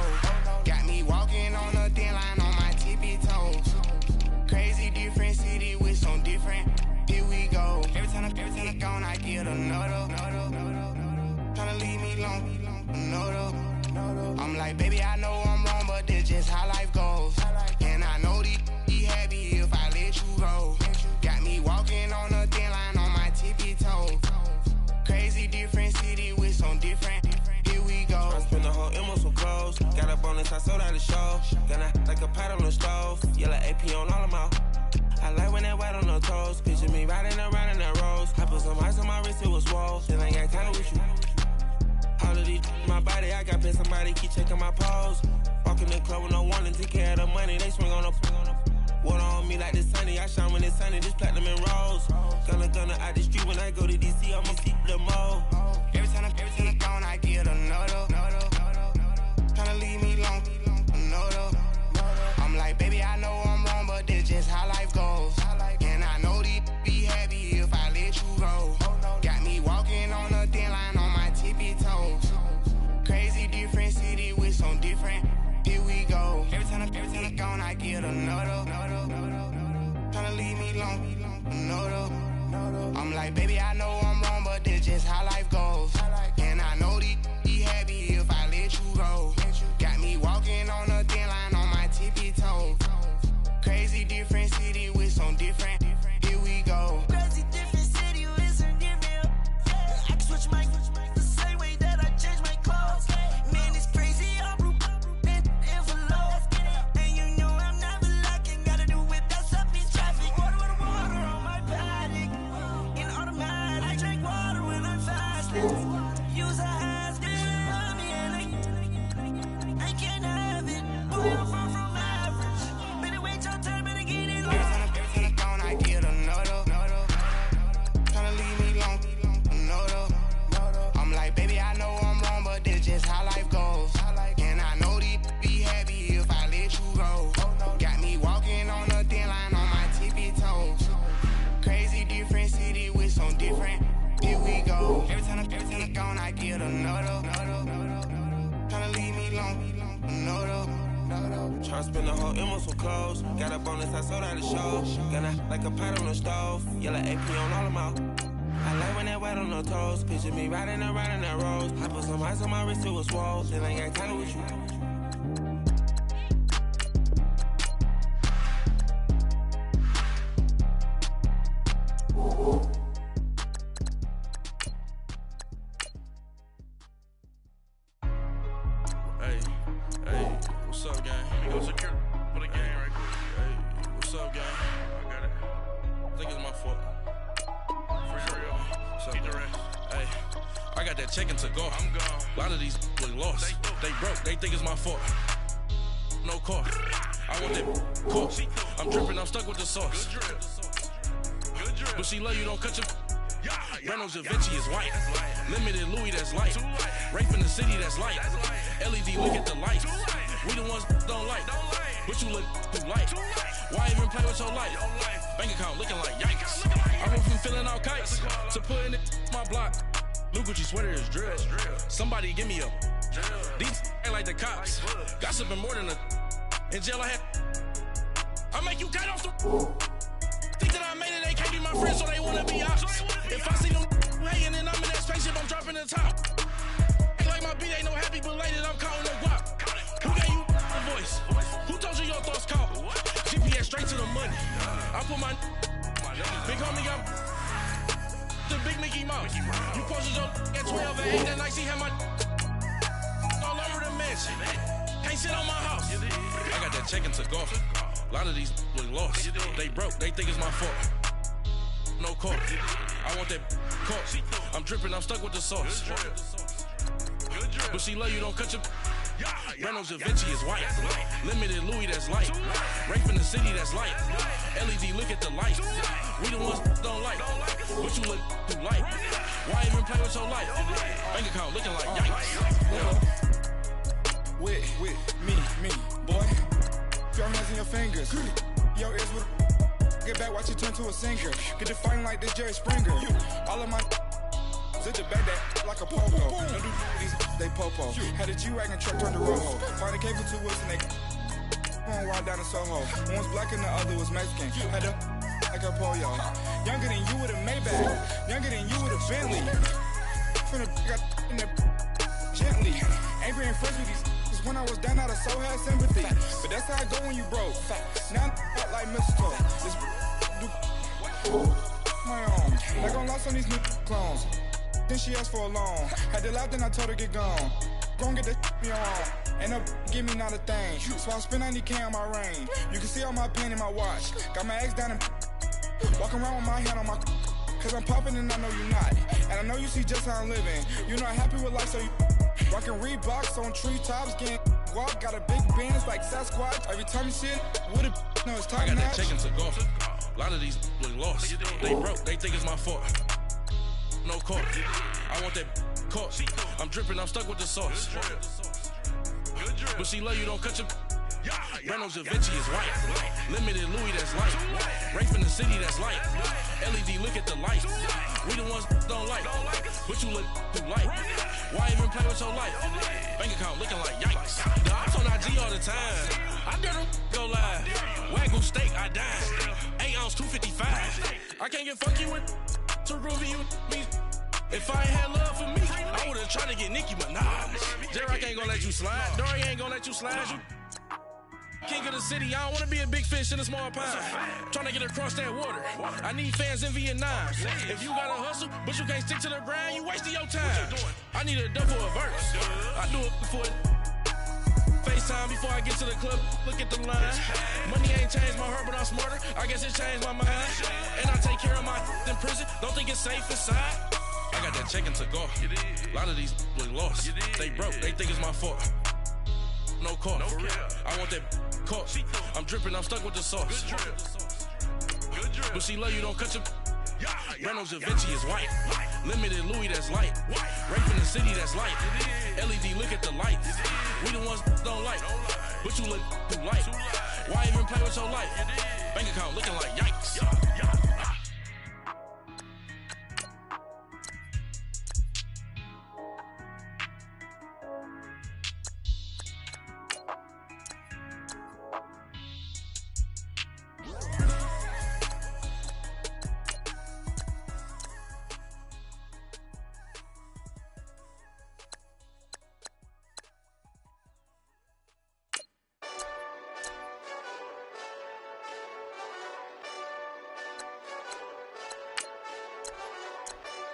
Got me walking on a thin line on my tippy toes. Crazy different city with some different. Here we go. Every time I'm gone, I get another. Tryna leave me long, another. I'm like, baby, I know I'm wrong, but that's just how life goes. And I know these be happy if I let you go. Got me walking on a thin line on my tippy toes. Crazy different city with some different. Here we go. I spent the whole M on some clothes. Got a bonus, I sold out the show. Got like a pot on the stove. Yellow AP on all of my. I like when that white on the toes. Picture me riding around in that rose. I put some ice on my wrist, it was swole. Then I got time with you. All of these my body, I got pay somebody keep checking my pose. Walk in the club with no warning, take care of the money. They swing on the. Water on me like the sunny, I shine when it's sunny, this platinum and rose. Gonna out the street when I go to DC, I'ma see the mo. Every time I'm gone, I get another. Tryna leave me long, another. I'm like, baby, I know I'm wrong, but that's just how life goes. And I know these be happy if I let you go. Got me walking on a thin line on my tippy toes. Crazy different city with some different. Here we go. Every time I'm gone, I get another. Tryna leave me long, another. I'm like, baby, I know I'm wrong, but that's just how life goes. Use a ass, get on me, and I can't have it. Boy, I'm far from average. Better wait your turn, better get it low. Every time I'm gone, I get another. Tryna leave me alone, another. I'm like, baby, I know I'm wrong, but this just how life goes. And I know these be happy if I let you go. Got me walking on a thin line on my tippy toes. Crazy different city with some different. Here we go. Every time I'm gone, I get another. Tryna leave me alone, another. Try to spend the whole M on some clothes. Got up on this, I sold out the show. Gonna like a pot on the stove. Yellow AP on all of my. I like when that white on the toes. Picture me riding around in that rose. I put some ice on my wrist, it was swole. Then I got tired with you. Hey, what's up, gang? Let me go secure for the game right quick. Hey, what's up, gang? I got it. I think it's my fault. For real. What's up, keep the rest. Hey, I got that check into go. I'm gone. A lot of these look lost. They broke. They think it's my fault. No car. I want that course. I'm dripping. I'm stuck with the sauce. Good drip. But she love you. Don't cut your. Reynolds Da Vinci is white. Limited Louis, that's light. Rape in the city, that's light. LED, look at the lights. We the ones don't like. But you look too light. Why even play with your life? Bank account looking like yikes. I went from filling out kites to putting it in my block. New Gucci sweater is drill. Somebody give me a. These ain't like the cops. Gossiping more than a. In jail I had. I make you cut off the. Think that I made it, they can't be my friends, so they wanna be ops. If I see them hanging and I'm in that spaceship, I'm dropping the top. Ain't like my beat ain't no happy belated, I'm counting the guap. Who gave you the voice? Who told you your thoughts count? GPS straight to the money. I put my big homie got the big Mickey Mouse. You posted your at 12 and 8 that night, she had my all over the mansion. Can't sit on my house. I got that check into golf. A lot of these look lost. They broke. They think it's my fault. No car. I want that car. I'm dripping. I'm stuck with the sauce. But she love you. Don't cut your. Reynolds Da Vinci is white. Limited Louis, that's light. Rape in the city, that's light. LED, look at the lights. We the ones don't like. But you look too light. Why even play with your life? Bank account looking like yikes. With me, boy. Your hands in your fingers. Your ears with get back, watch you turn to a singer. Get it fighting like this Jerry Springer. All of my zit the back that like a pogo. Don't do these, they popo. Had a G-Wagon truck turned to Rojo. Find a cable 2 wheels and they going wild down in Soho. One was black and the other was Mexican. Had a like a pollo. Younger than you with a Maybach. Younger than you with a Bentley. Finna got in the gently. Angry and friends with these. When I was down, I so had sympathy. But that's how I go when you broke. Now I'm like mistletoe. This do my own. Like I'm lost on these new clones. Then she asked for a loan. Had to laugh, then I told her get gone. Gon' get that me on. End up give me not a thing. So I spend 90K on my range. You can see all my pain in my watch. Got my ex down and walking around with my hand on my. Cause I'm popping and I know you're not. And I know you see just how I'm living. You're not happy with life, so you. Rockin' Reeboks on treetops, getting guap, got a big Benz like Sasquatch. Every time you see it, would've no, it's time. I got that check into golf. A lot of these look lost. They broke. They think it's my fault. No car. I want that car. I'm dripping. I'm stuck with the sauce. But she love you. Don't cut your. Reynolds Da Vinci is white. Limited Louis, that's light. Rape in the city, that's light. LED, look at the lights. We the ones don't like. But you look too light. Why even play with your life? Bank account looking like yikes. The ops on IG all the time. I gotta go live. Wagyu steak, I dine. 8 ounce, 255. I can't get funky with to groovy you me. If I ain't had love for me, I would've tried to get Nicki Minaj. J-Rock ain't gonna let you slide. Dory ain't gonna let you slide. You king of the city, I don't wanna be a big fish in a small pond. Trying to get across that water. I need fans in Vietnam. If you gotta hustle, but you can't stick to the grind, you wasting your time. I need a dub for a verse. I do it for FaceTime before I get to the club. Look at the line. Money ain't changed my heart, but I'm smarter. I guess it changed my mind. And I take care of my in prison. Don't think it's safe inside. I got that check-in to go. A lot of these look lost. They broke, they think it's my fault. No call, for real. I want that caught. I'm dripping, I'm stuck with the sauce. But she love you, don't cut your. Reynolds Da Vinci is white. Limited Louis, that's light. Rape in the city, that's light. LED, look at the lights. We the ones don't like. But you look too light. Why even play with your life? Bank account looking like yikes.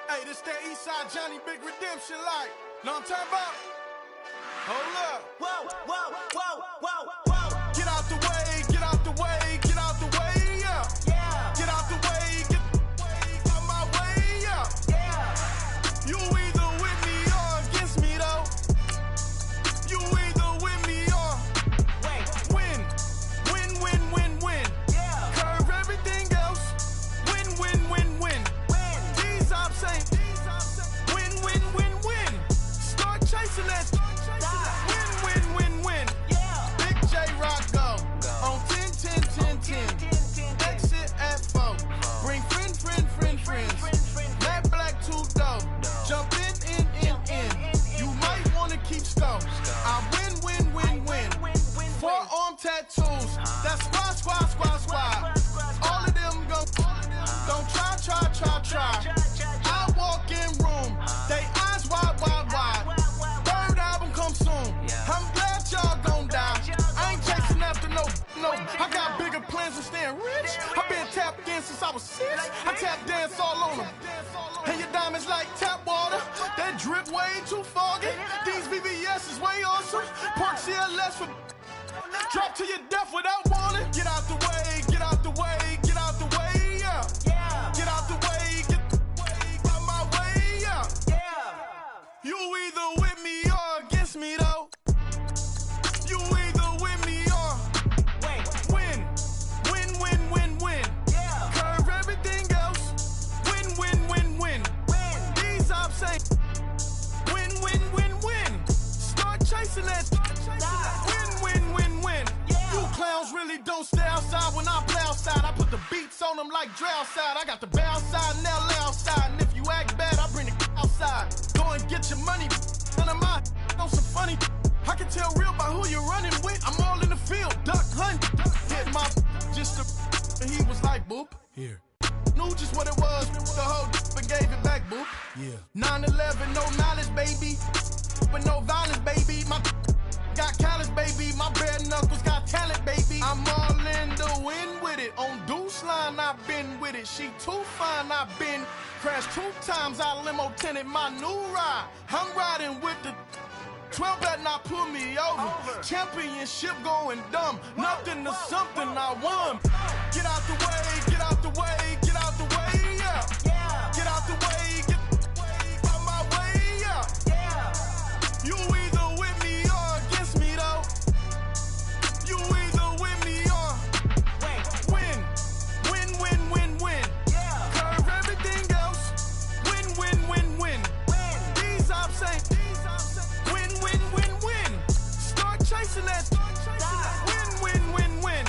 Hey, this that Eastside Johnny Big Redemption like. Know what I'm talking about? Hold up. Whoa, whoa, whoa, whoa, whoa. Get out the way, get out the way, get out the way, yeah. Yeah. Get out the way, get out my way, yeah. Yeah. You either with me or against me, though. You either with me or win. Win, win, win, win. Yeah. Curve everything else. Win, win, win, win. These ops ain't. Win, win, win, win. Start chasing that. Win, win, win, win. Yeah. Big J Rock go. On 10, 10, 10, 10. Exit at 4. Bring friends. Matt Black 2 dough. Jump in. You might wanna keep score. I win. Forearm tattoos. That's squad. All of them go. Don't try. I walk in room. They eyes wide. Third album come soon. I'm glad y'all gon' die. I ain't chasing after no. I got bigger plans than staying rich. I been tapped in since I was 6. I tap dance all on them. And your diamonds like tap water. That drip way too foggy. These VVS is way awesome. Park CLS for drop to your death without warning. Get out the way, yeah. Get out the way, get out my way, yeah. You either with me or against me, though. You either with me or win. Curve everything else. Win. These ops ain't. Win. Start chasing that. Win. You clowns really don't stay outside when I play outside. I put the beats on them like Dre outside. I got the bounce side and LA outside. And if you act bad, I bring the outside. Go and get your money. None of my know some funny. I can tell real by who you're running with. I'm all in the field. Duck hunt. Hit my just and he was like, boop. Here. Knew just what it was. The whole and gave it back, boop. Yeah. 9/11, no knowledge, baby. But no violence, baby. My got callous, baby. My bare knuckles got talent, baby. I'm all in the wind with it. On Deuce line, I've been with it. She too fine, I've been crashed 2 times. I limo tinted my new ride. I'm riding with the 12 better not pull me over. Championship going dumb. Nothing to something I won. Get out the way, yeah. Get out the way, get out my way, yeah. You either with me or against me, though. You either with me or win. Curve everything else. Win. These ops ain't. Win. Start chasing that. Win.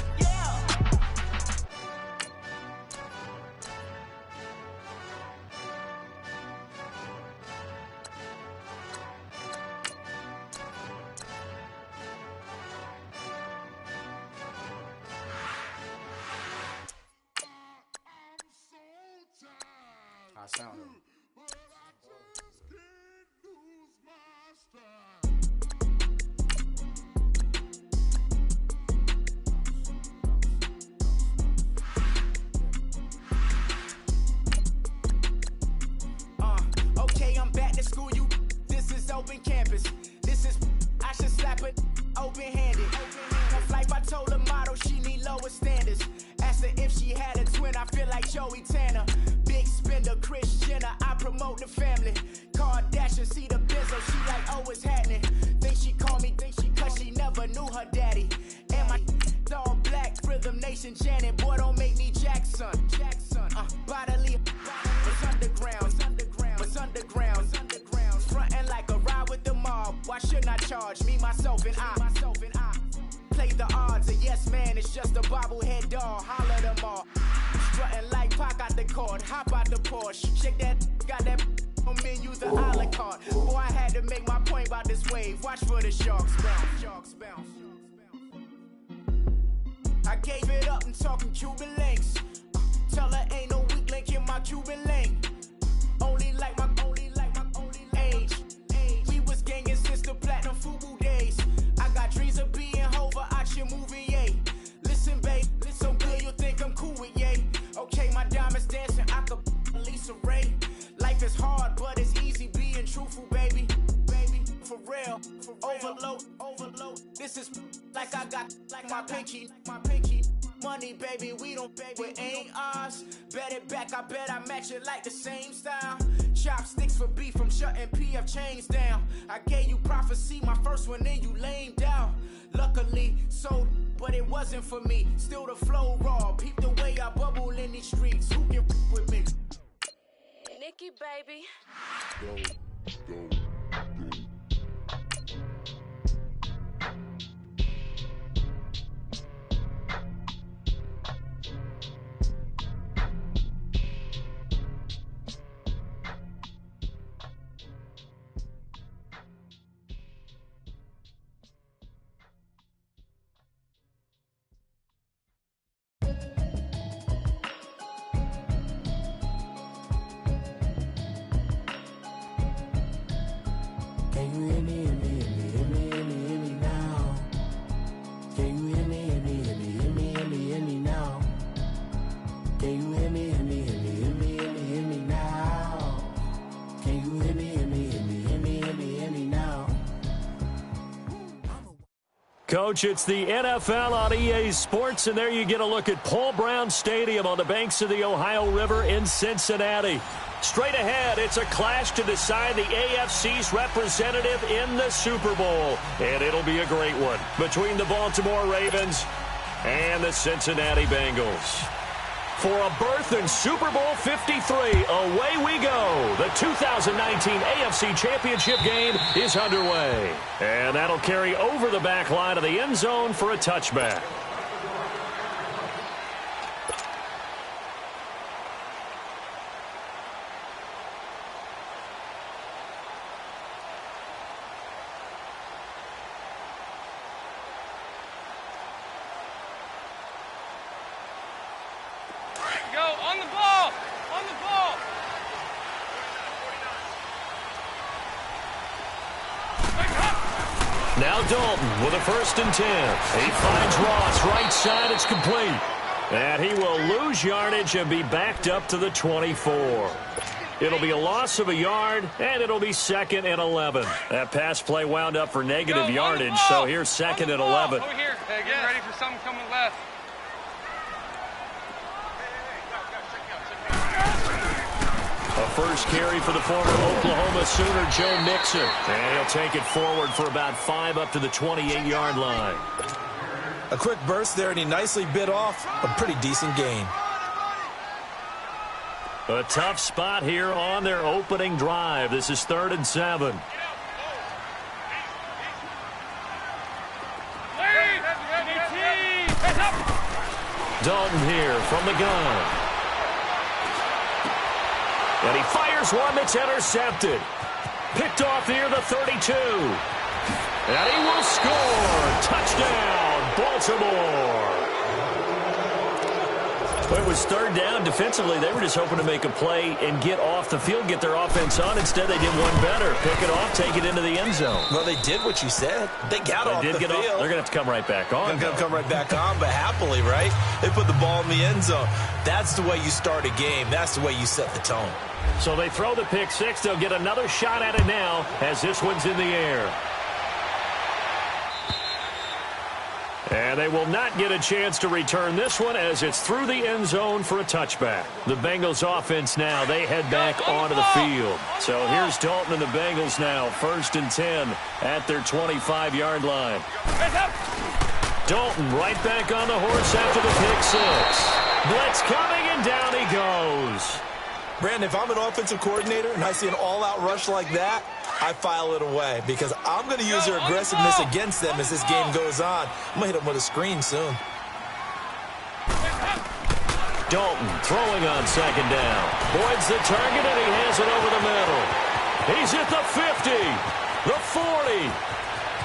I sound it. Okay, I'm back to school, you. This is open campus. This is, I should slap it open-handed. Tough life, I told her model she need lower standards. Asked her if she had a twin, I feel like Joey Tanner. Big spender, a Christian, I promote the family. Kardashian, see the Benzo, she like, oh, it's happening. Think she call me, cause she never knew her daddy. And my all black, Rhythm Nation Janet, boy, don't make me Jackson. Bodily, was underground. Frontin' like a ride with the mob. Why shouldn't I charge me, myself, and I? Play the odds, a yes man, it's just a bobblehead doll. Holler them all. Strutting like Pac out the court, hop out the Porsche. Shake that, got that on menu, the a la carte. Boy, I had to make my point about this wave. Watch for the sharks bounce. I gave it up and talking Cuban links. Tell her ain't no weak link in my Cuban link. Only like my age. We was gangin' since the platinum FUBU days. I got dreams of being Hova out your movie, yay. Listen, babe, so good you think I'm cool with yay. Okay, my diamonds dancing, I could Lisa Ray. Life is hard, but it's easy being truthful, baby. For real. Overload. This is like I got like my pinky. Money, baby, we don't pay, it ain't ours. Bet it back, I bet I match it like the same style. Chopsticks for beef, I'm shutting PF chains down. I gave you prophecy, my first one, then you lamed out. Luckily, sold, but it wasn't for me. Still the flow raw, peep the way I bubble in these streets. Who can with me? Nikki, baby. Go. Coach, it's the NFL on EA Sports, and there you get a look at Paul Brown Stadium on the banks of the Ohio River in Cincinnati. Straight ahead, it's a clash to decide the AFC's representative in the Super Bowl, and it'll be a great one between the Baltimore Ravens and the Cincinnati Bengals. For a berth in Super Bowl 53, away we go. The 2019 AFC Championship game is underway. And that'll carry over the back line of the end zone for a touchback. Now Dalton with a 1st and 10. He finds Ross right side. It's complete. And he will lose yardage and be backed up to the 24. It'll be a loss of a yard, and it'll be 2nd and 11. That pass play wound up for negative yardage, so here's 2nd and 11. Over here. Hey, get ready for something coming left. A first carry for the former Oklahoma Sooner, Joe Mixon. And he'll take it forward for about 5 up to the 28-yard line. A quick burst there, and he nicely bit off a pretty decent gain. A tough spot here on their opening drive. This is 3rd and 7. Dalton here from the gun. And he fires one that's intercepted. Picked off near the 32. And he will score. Touchdown, Baltimore. Well, it was 3rd down. Defensively, they were just hoping to make a play and get off the field, get their offense on. Instead, they did one better. Pick it off, take it into the end zone. Well, they did what you said. They got off the field. They're going to have to come right back on. They're going to come right back on, but happily, right? They put the ball in the end zone. That's the way you start a game. That's the way you set the tone. So they throw the pick six. They'll get another shot at it now as this one's in the air. And they will not get a chance to return this one as it's through the end zone for a touchback. The Bengals offense now, they head back onto the field. So here's Dalton and the Bengals now, 1st and 10 at their 25-yard line. Dalton right back on the horse after the pick six. Blitz coming, and down he goes. Brandon, if I'm an offensive coordinator and I see an all-out rush like that, I file it away because I'm going to use their aggressiveness against them as this game goes on. I'm going to hit them with a screen soon. Dalton throwing on 2nd down. Boyd's the target, and he has it over the middle. He's at the 50, the 40,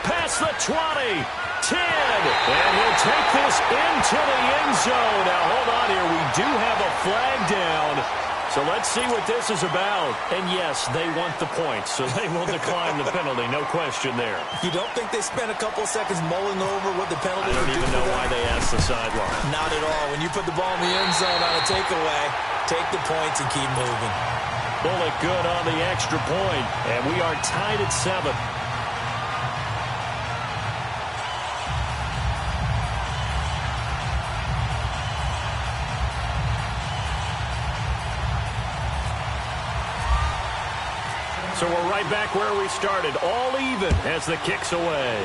past the 20, 10, and he'll take this into the end zone. Now, hold on here. We do have a flag down. So let's see what this is about. And yes, they want the points, so they will decline the penalty. No question there. You don't think they spent a couple of seconds mulling over what the penalty would do? I don't even know why they asked the sideline. Not at all. When you put the ball in the end zone on a takeaway, take the points and keep moving. Bullock good on the extra point, and we are tied at 7. So we're right back where we started, all even as the kick's away.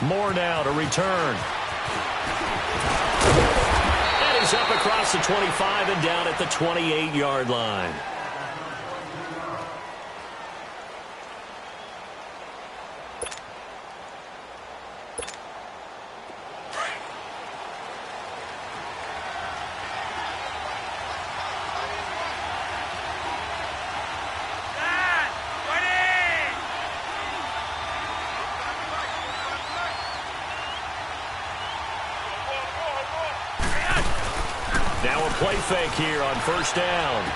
Moore now to return. And he's up across the 25 and down at the 28-yard line. Play fake here on 1st down.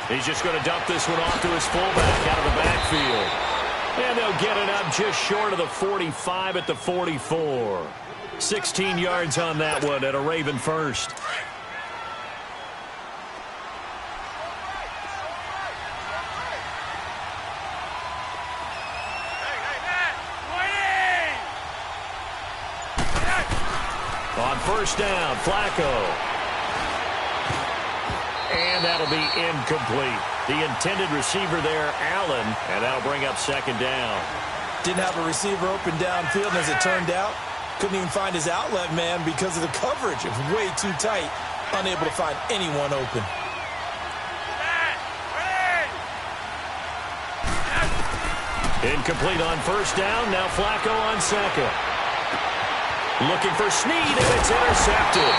He's just going to dump this one off to his fullback out of the backfield. And they'll get it up just short of the 45 at the 44. 16 yards on that one at a Raven first. On 1st down, Flacco. And that'll be incomplete. The intended receiver there, Allen, and that'll bring up 2nd down. Didn't have a receiver open downfield, and as it turned out, couldn't even find his outlet man because of the coverage. It was way too tight, unable to find anyone open. Incomplete on 1st down. Now Flacco on 2nd. Looking for Snead, and it's intercepted.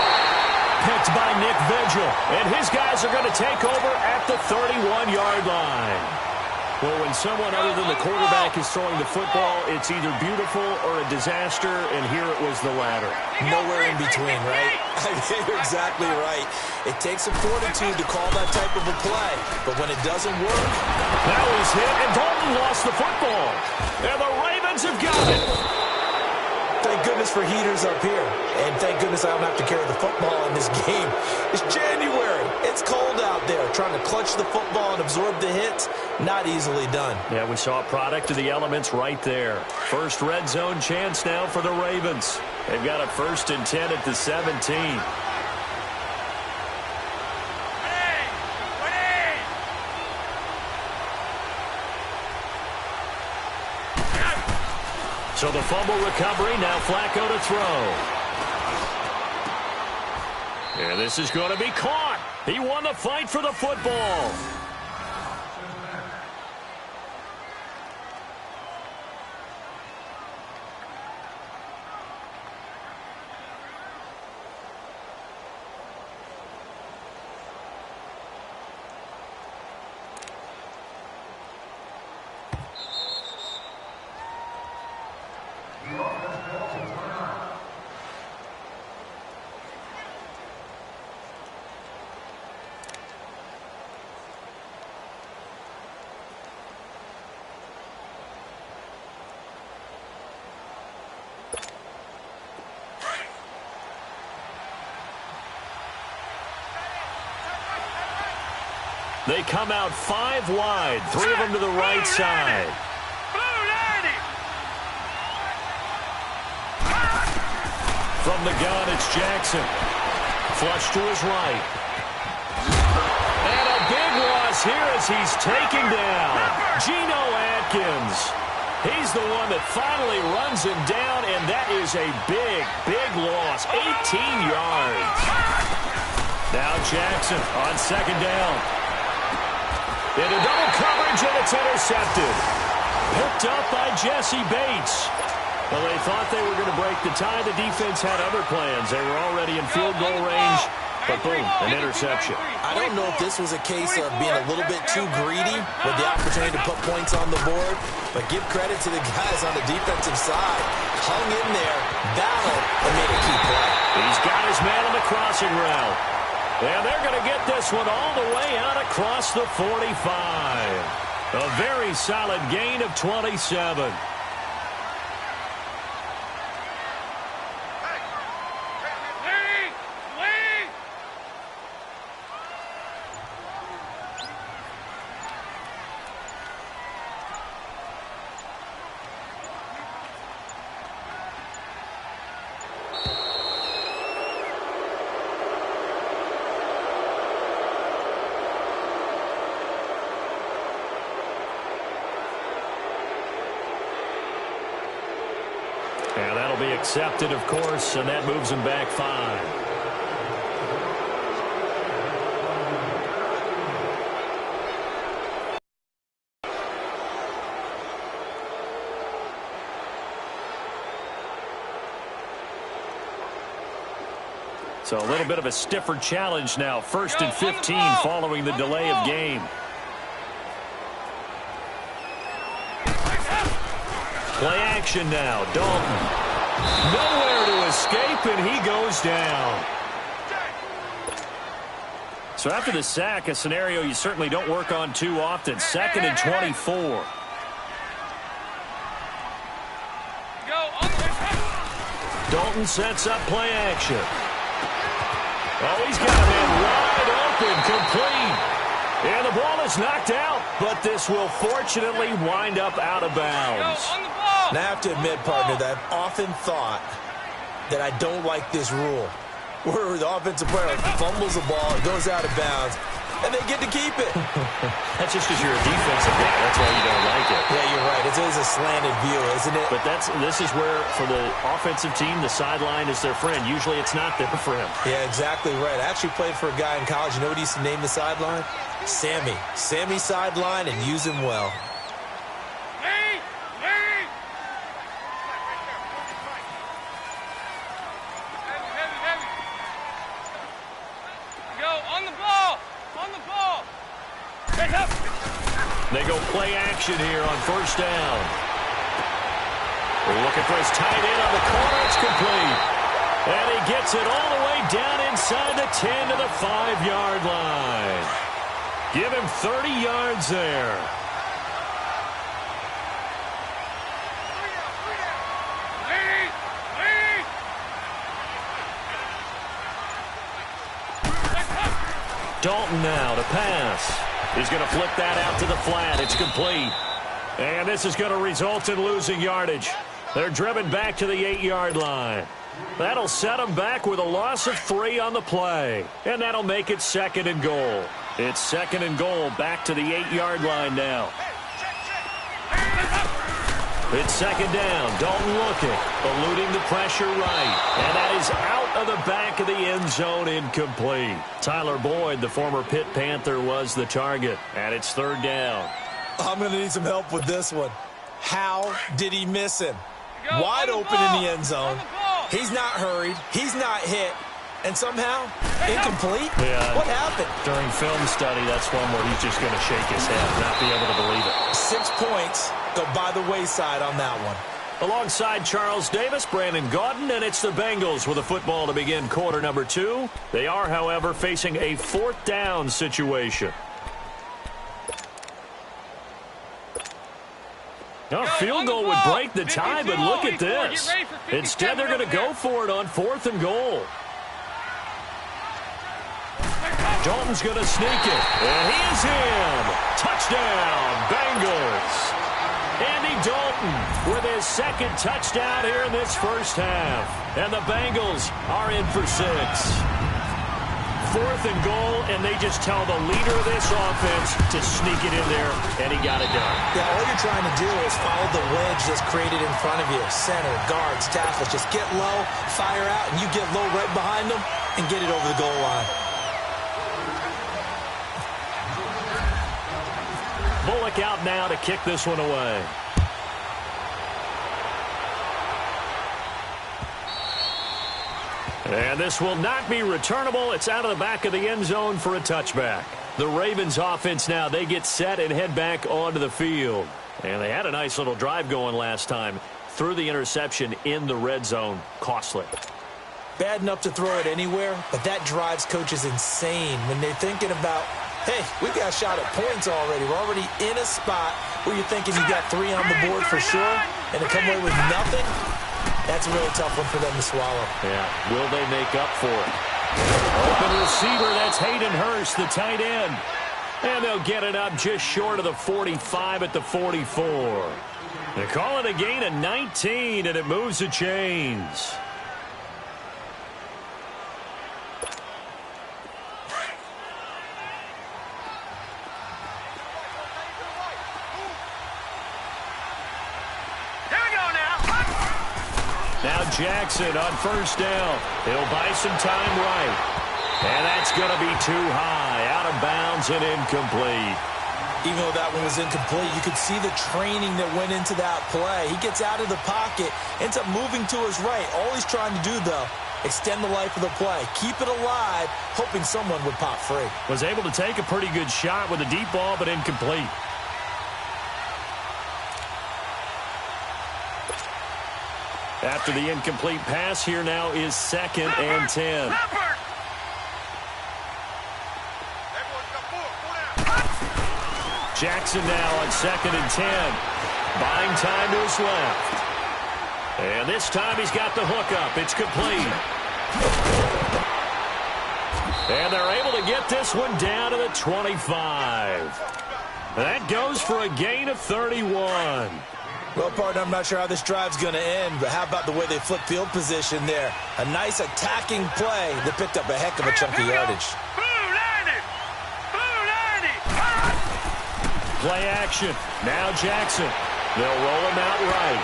Picked by Nick Vigil, and his guys are going to take over at the 31-yard line. Well, when someone other than the quarterback is throwing the football, it's either beautiful or a disaster, and here it was the latter. Nowhere in between, right? You're exactly right. It takes some fortitude to call that type of a play, but when it doesn't work... Now he's hit, and Dalton lost the football. And the Ravens have got it. Thank goodness for heaters up here. And thank goodness I don't have to carry the football in this game. It's January. It's cold out there. Trying to clutch the football and absorb the hits, not easily done. Yeah, we saw a product of the elements right there. First red zone chance now for the Ravens. They've got a 1st and 10 at the 17. So the fumble recovery, now Flacco to throw. And this is going to be caught. He won the fight for the football. They come out 5 wide, 3 of them to the right side. From the gun, it's Jackson. Flush to his right. And a big loss here as he's taken down. Geno Atkins. He's the one that finally runs him down, and that is a big, big loss. 18 yards. Now Jackson on second down. Into double coverage, and it's intercepted. Picked up by Jesse Bates. Well, they thought they were going to break the tie. The defense had other plans. They were already in field goal range, but boom, an interception. I don't know if this was a case of being a little bit too greedy with the opportunity to put points on the board, but give credit to the guys on the defensive side. Hung in there, battled, and made a key play. He's got his man on the crossing route. And they're going to get this one all the way out across the 45. A very solid gain of 27. And that'll be accepted, of course, and that moves him back 5. So a little bit of a stiffer challenge now. 1st and 15 following the delay of game. Play action now. Dalton. Nowhere to escape, and he goes down. So after the sack, a scenario you certainly don't work on too often. 2nd and 24. Dalton sets up play action. Oh, he's got a man wide open, complete. And the ball is knocked out, but this will fortunately wind up out of bounds. And I have to admit, partner, that I've often thought that I don't like this rule, where the offensive player fumbles the ball, it goes out of bounds, and they get to keep it. That's just because you're a defensive guy. That's why you don't like it. Yeah, you're right. It is a slanted view, isn't it? But this is where, for the offensive team, the sideline is their friend. Usually it's not their friend. Yeah, exactly right. I actually played for a guy in college. You know what he used to name the sideline? Sammy. Sammy sideline, and use him well. They go play action here on 1st down. We're looking for his tight end on the corner. It's complete. And he gets it all the way down inside the 10 to the 5-yard line. Give him 30 yards there. Dalton now to pass. He's going to flip that out to the flat. It's complete. And this is going to result in losing yardage. They're driven back to the 8-yard line. That'll set them back with a loss of 3 on the play. And that'll make it 2nd and goal. It's 2nd and goal back to the 8-yard line now. It's 2nd down. Dalton looking, eluding the pressure right. And that is out of the back of the end zone, incomplete. Tyler Boyd, the former Pitt Panther, was the target. And it's 3rd down. I'm going to need some help with this one. How did he miss him? Wide open in the end zone. He's not hurried. He's not hit. And somehow, incomplete? Yeah. What happened? During film study, that's one where he's just going to shake his head, not be able to believe it. 6 points go by the wayside on that one. Alongside Charles Davis, Brandon Gaudin, and it's the Bengals with a football to begin quarter number 2. They are, however, facing a 4th down situation. A field goal would break the tie, but look at this. Instead, they're going to go for it on 4th and goal. Dalton's going to sneak it. And he is in. Touchdown, Bengals. Andy Dalton with his second touchdown here in this first half. And the Bengals are in for 6. 4th and goal, and they just tell the leader of this offense to sneak it in there, and he got it done. Yeah, all you're trying to do is follow the wedge that's created in front of you. Center, guards, tackles, just get low, fire out, and you get low right behind them and get it over the goal line. Bullock out now to kick this one away. And this will not be returnable. It's out of the back of the end zone for a touchback. The Ravens offense now, they get set and head back onto the field. And they had a nice little drive going last time. Threw the interception in the red zone. Costly. Bad enough to throw it anywhere, but that drives coaches insane when they're thinking about, hey, we got a shot at points already. We're already in a spot where you're thinking you got 3 on the board for sure, and to come away with nothing, that's a really tough one for them to swallow. Yeah, will they make up for it? Open receiver, that's Hayden Hurst, the tight end. And they'll get it up just short of the 45 at the 44. They call it a gain of 19, and it moves the chains. Now Jackson on first down. He'll buy some time right. And that's going to be too high. Out of bounds and incomplete. Even though that one was incomplete, you could see the training that went into that play. He gets out of the pocket, ends up moving to his right. All he's trying to do, though, extend the life of the play. Keep it alive, hoping someone would pop free. Was able to take a pretty good shot with a deep ball, but incomplete. After the incomplete pass, here now is 2nd and 10. Jackson now on 2nd and 10. Buying time to his left. And this time he's got the hook up. It's complete. And they're able to get this one down to the 25. That goes for a gain of 31. Well, partner, I'm not sure how this drive's going to end, but how about the way they flip field position there? A nice attacking play that picked up a heck of a chunk of yardage. Play action. Now Jackson. They'll roll him out right.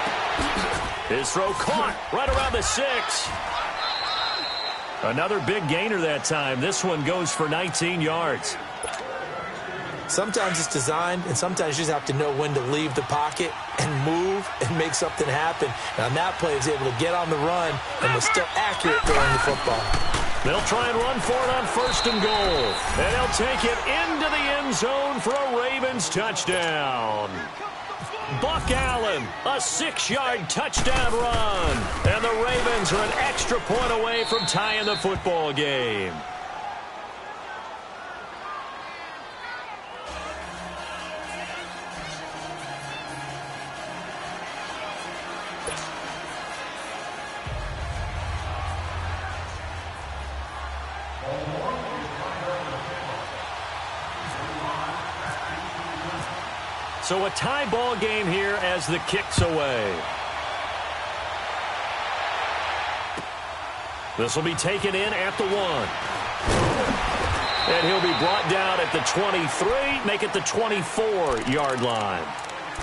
His throw caught right around the 6. Another big gainer that time. This one goes for 19 yards. Sometimes it's designed, and sometimes you just have to know when to leave the pocket and move and make something happen. And on that play, he was able to get on the run and was still accurate throwing the football. They'll try and run for it on 1st and goal. And they'll take it into the end zone for a Ravens touchdown. Buck Allen, a 6-yard touchdown run. And the Ravens are an extra point away from tying the football game. So a tie ball game here as the kick's away. This will be taken in at the 1. And he'll be brought down at the 23, make it the 24-yard line.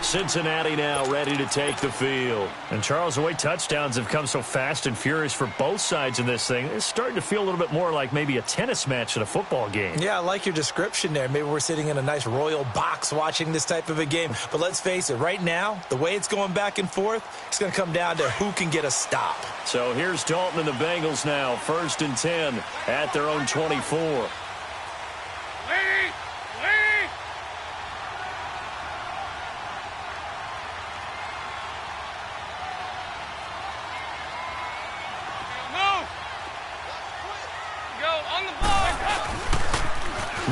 Cincinnati now ready to take the field. And, Charles, the way touchdowns have come so fast and furious for both sides in this thing, it's starting to feel a little bit more like maybe a tennis match than a football game. Yeah, I like your description there. Maybe we're sitting in a nice royal box watching this type of a game. But let's face it, right now, the way it's going back and forth, it's going to come down to who can get a stop. So here's Dalton and the Bengals now, 1st and 10 at their own 24.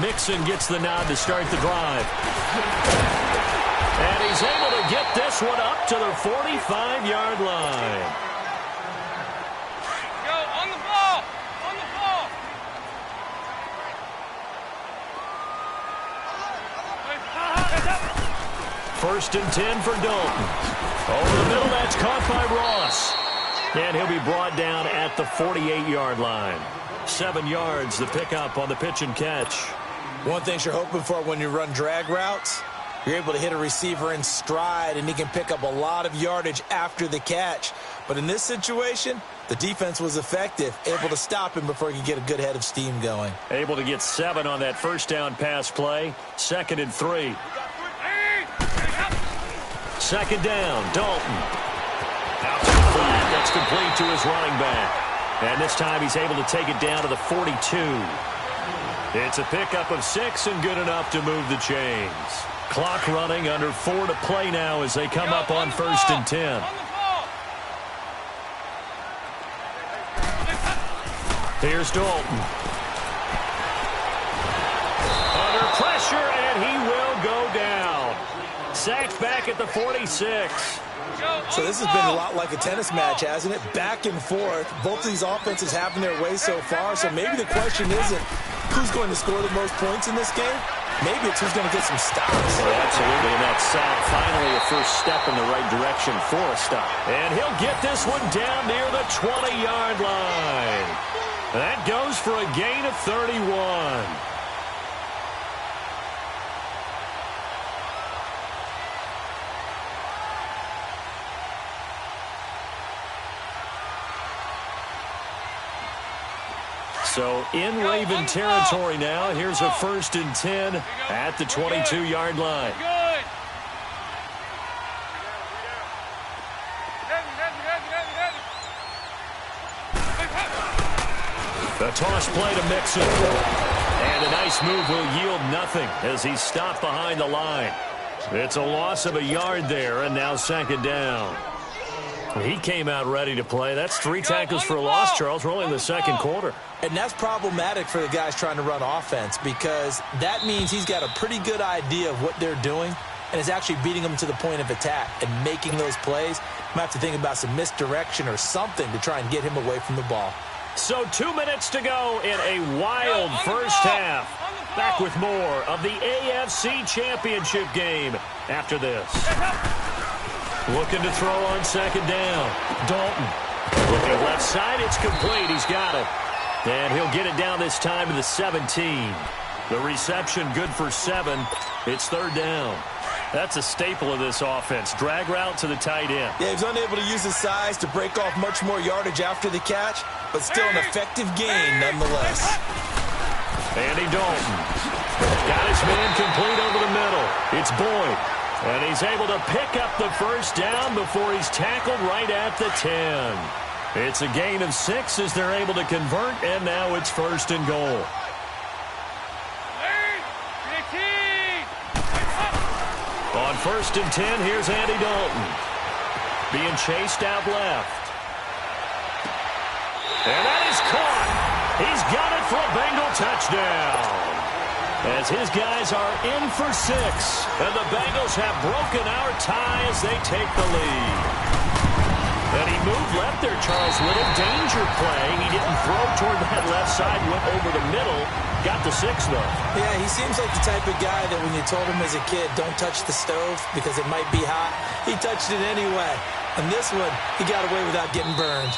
Mixon gets the nod to start the drive. And he's able to get this one up to the 45-yard line. Go on the ball. On the ball. First and 10 for Dalton. Over the middle, that's caught by Ross. And he'll be brought down at the 48-yard line. 7 yards, the pickup on the pitch and catch. One thing you're hoping for when you run drag routes, you're able to hit a receiver in stride, and he can pick up a lot of yardage after the catch. But in this situation, the defense was effective, able to stop him before he could get a good head of steam going. Able to get 7 on that first down pass play. 2nd and 3. 2nd down, Dalton. Out to the flat. That's complete to his running back. And this time he's able to take it down to the 42. It's a pickup of 6 and good enough to move the chains. Clock running, under 4 to play now as they come up on 1st and 10. Here's Dalton. Under pressure, and he will go down. Sacked back at the 46. So this has been a lot like a tennis match, hasn't it? Back and forth. Both of these offenses having their way so far. So maybe the question isn't who's going to score the most points in this game. Maybe it's who's going to get some stops. Well, absolutely, and that sack finally a first step in the right direction for a stop. And he'll get this one down near the 20-yard line. That goes for a gain of 31. So in Raven territory now. Here's a 1st and 10 at the 22-yard line. The toss play to Mixon. And a nice move will yield nothing as he's stopped behind the line. It's a loss of a yard there, and now 2nd down. He came out ready to play. That's 3 tackles for a loss, Charles. We're only in the 2nd quarter. And that's problematic for the guys trying to run offense because that means he's got a pretty good idea of what they're doing and is actually beating them to the point of attack and making those plays. Might have to think about some misdirection or something to try and get him away from the ball. So 2 minutes to go in a wild first half. Back with more of the AFC Championship game after this. Looking to throw on 2nd down. Dalton. Looking left side, it's complete. He's got it. And he'll get it down this time to the 17. The reception good for 7. It's 3rd down. That's a staple of this offense. Drag route to the tight end. Yeah, he's unable to use his size to break off much more yardage after the catch, but still an effective gain nonetheless. Andy Dalton. Got his man complete over the middle. It's Boyd. And he's able to pick up the first down before he's tackled right at the 10. It's a gain of 6 as they're able to convert, and now it's 1st and goal. On 1st and 10, here's Andy Dalton. Being chased out left. And that is caught. He's got it for a Bengal touchdown. As his guys are in for 6. And the Bengals have broken our tie as they take the lead. And he moved left there, Charles. Little danger play. He didn't throw toward that left side. Went over the middle. Got the 6, though. Yeah, he seems like the type of guy that when you told him as a kid, don't touch the stove because it might be hot, he touched it anyway. And this one, he got away without getting burned.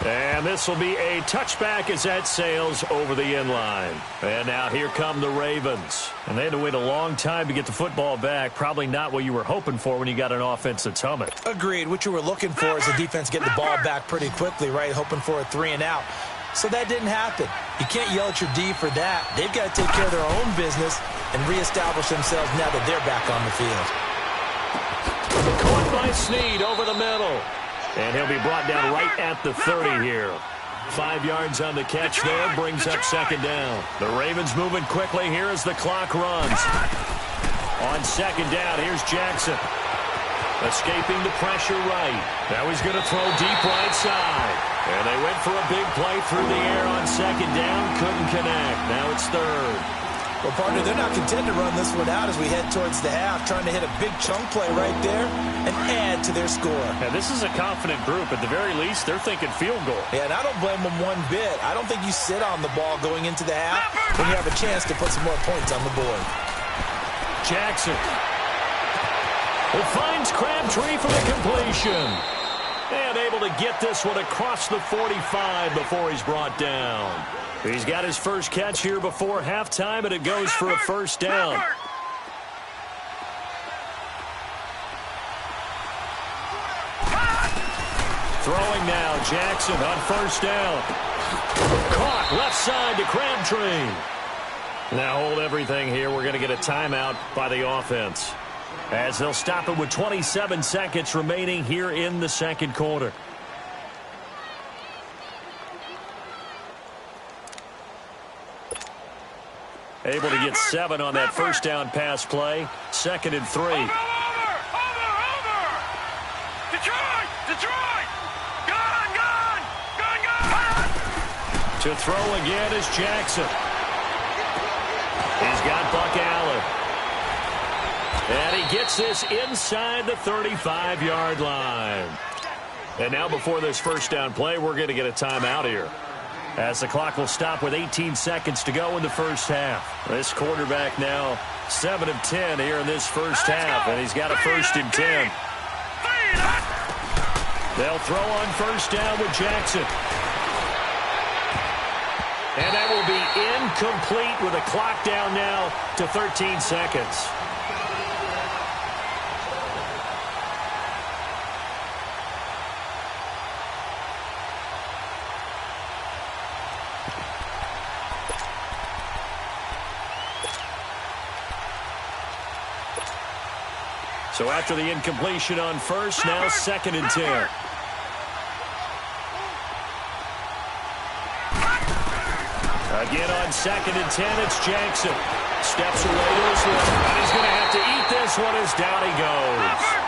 And this will be a touchback as that sails over the inline. And now here come the Ravens. And they had to wait a long time to get the football back. Probably not what you were hoping for when you got an offense that's humming. Agreed. What you were looking for is the defense getting the ball back pretty quickly, right? Hoping for a 3 and out. So that didn't happen. You can't yell at your D for that. They've got to take care of their own business and reestablish themselves now that they're back on the field. Caught by Snead over the middle. And he'll be brought down right at the 30 here. 5 yards on the catch there, brings up 2nd down. The Ravens moving quickly here as the clock runs. On 2nd down, here's Jackson. Escaping the pressure right. Now he's going to throw deep right side. And they went for a big play through the air on 2nd down. Couldn't connect. Now it's 3rd. Well, partner, they're not content to run this one out as we head towards the half, trying to hit a big chunk play right there and add to their score. Yeah, this is a confident group. At the very least, they're thinking field goal. Yeah, and I don't blame them one bit. I don't think you sit on the ball going into the half when you have a chance to put some more points on the board. Jackson. It finds Crabtree for the completion. And able to get this one across the 45 before he's brought down. He's got his first catch here before halftime, and it goes for a first down. Throwing now, Jackson on first down. Caught left side to Crabtree. Now hold everything here. We're going to get a timeout by the offense, as they'll stop it with 27 seconds remaining here in the second quarter. Able to get 7 on that first down pass play. 2nd and 3. Over! Detroit! Gun! To throw again is Jackson. He's got Buck Allen. And he gets this inside the 35-yard line. And now before this first down play, we're going to get a timeout here, as the clock will stop with 18 seconds to go in the first half. This quarterback now 7 of 10 here in this first half, and he's got a 1st and 10. They'll throw on first down with Jackson. And that will be incomplete with a clock down now to 13 seconds. So after the incompletion on first, now 2nd and 10. Again on 2nd and 10, it's Jackson. Steps away to his left, and he's going to have to eat this one as down he goes.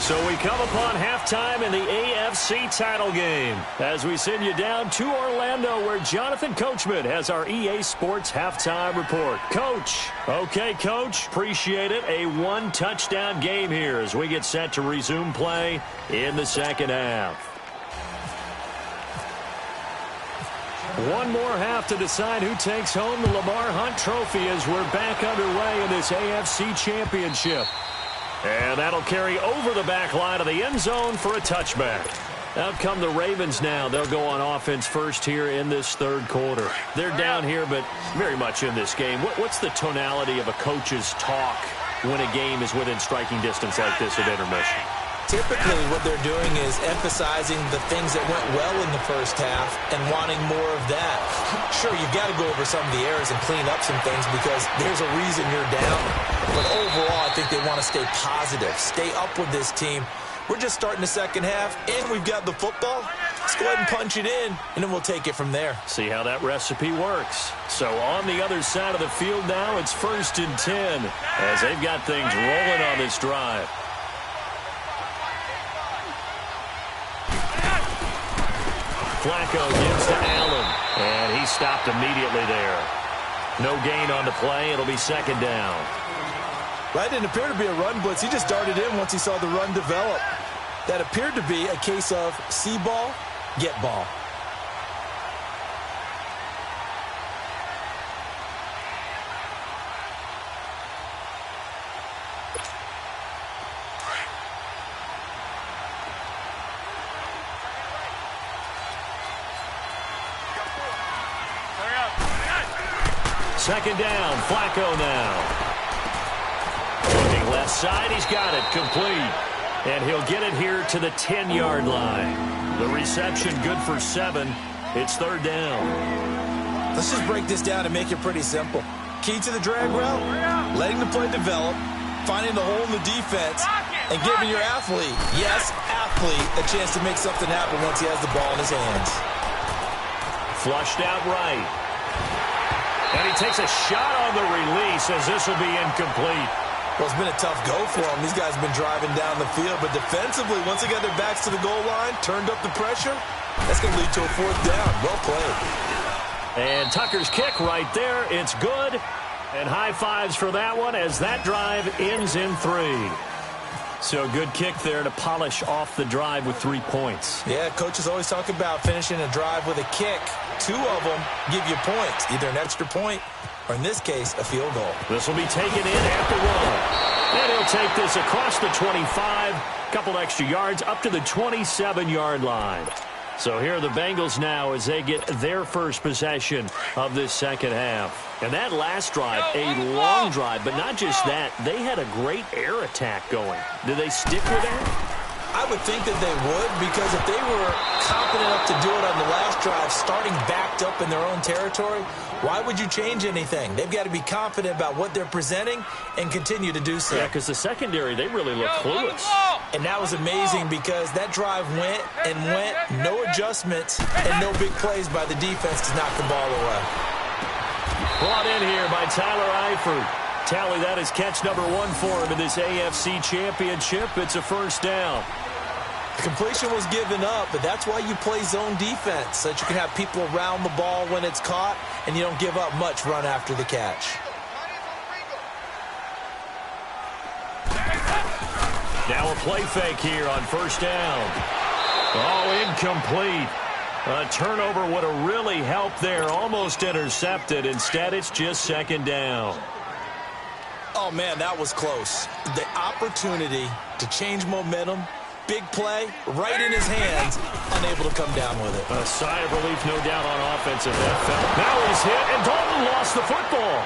So we come upon halftime in the AFC title game, as we send you down to Orlando, where Jonathan Coachman has our EA Sports halftime report. Coach. Okay, Coach. Appreciate it. A 1-touchdown game here as we get set to resume play in the second half. One more half to decide who takes home the Lamar Hunt Trophy as we're back underway in this AFC Championship. And that'll carry over the back line of the end zone for a touchback. Out come the Ravens now. They'll go on offense first here in this third quarter. They're down here, but very much in this game. What's the tonality of a coach's talk when a game is within striking distance like this at intermission? Typically, what they're doing is emphasizing the things that went well in the first half and wanting more of that. Sure, you've got to go over some of the errors and clean up some things because there's a reason you're down. But overall, I think they want to stay positive, stay up with this team. We're just starting the second half, and we've got the football. Let's go ahead and punch it in, and then we'll take it from there. See how that recipe works. So on the other side of the field now, it's 1st and 10 as they've got things rolling on this drive. Flacco gives to Allen, and he stopped immediately there. No gain on the play. It'll be 2nd down. Right, didn't appear to be a run blitz. He just darted in once he saw the run develop. That appeared to be a case of see ball, get ball. Second down, Flacco now. Looking left side, he's got it, complete. And he'll get it here to the 10-yard line. The reception good for 7. It's 3rd down. Let's just break this down and make it pretty simple. Key to the drag route, letting the play develop, finding the hole in the defense, and giving your athlete, yes, athlete, a chance to make something happen once he has the ball in his hands. Flushed out right. And he takes a shot on the release as this will be incomplete. Well, it's been a tough go for them. These guys have been driving down the field, but defensively, once they got their backs to the goal line, turned up the pressure, that's going to lead to a 4th down. Well played. And Tucker's kick right there. It's good. And high fives for that one as that drive ends in 3. So good kick there to polish off the drive with 3 points. Yeah, coaches always talk about finishing a drive with a kick. 2 of them give you points, either an extra point or, in this case, a field goal. This will be taken in at the 1. And he'll take this across the 25, couple extra yards up to the 27-yard line. So here are the Bengals now as they get their first possession of this second half. And that last drive, a long drive, but not just that. They had a great air attack going. Do they stick with that? I would think that they would, because if they were confident enough to do it on the last drive, starting backed up in their own territory, why would you change anything? They've got to be confident about what they're presenting and continue to do so. Yeah, because the secondary, they really look clueless. And that was amazing because that drive went and went, no adjustments and no big plays by the defense to knock the ball away. Brought in here by Tyler Eifert. Tally, that is catch number 1 for him in this AFC Championship. It's a first down. Completion was given up, but that's why you play zone defense, so that you can have people around the ball when it's caught, and you don't give up much run after the catch. Now a play fake here on first down. Oh, incomplete. A turnover would have really helped there, almost intercepted. Instead, it's just second down. Oh, man, that was close. The opportunity to change momentum, big play, right in his hands, unable to come down with it. A sigh of relief, no doubt, on offense if that fell. Now he's hit, and Dalton lost the football.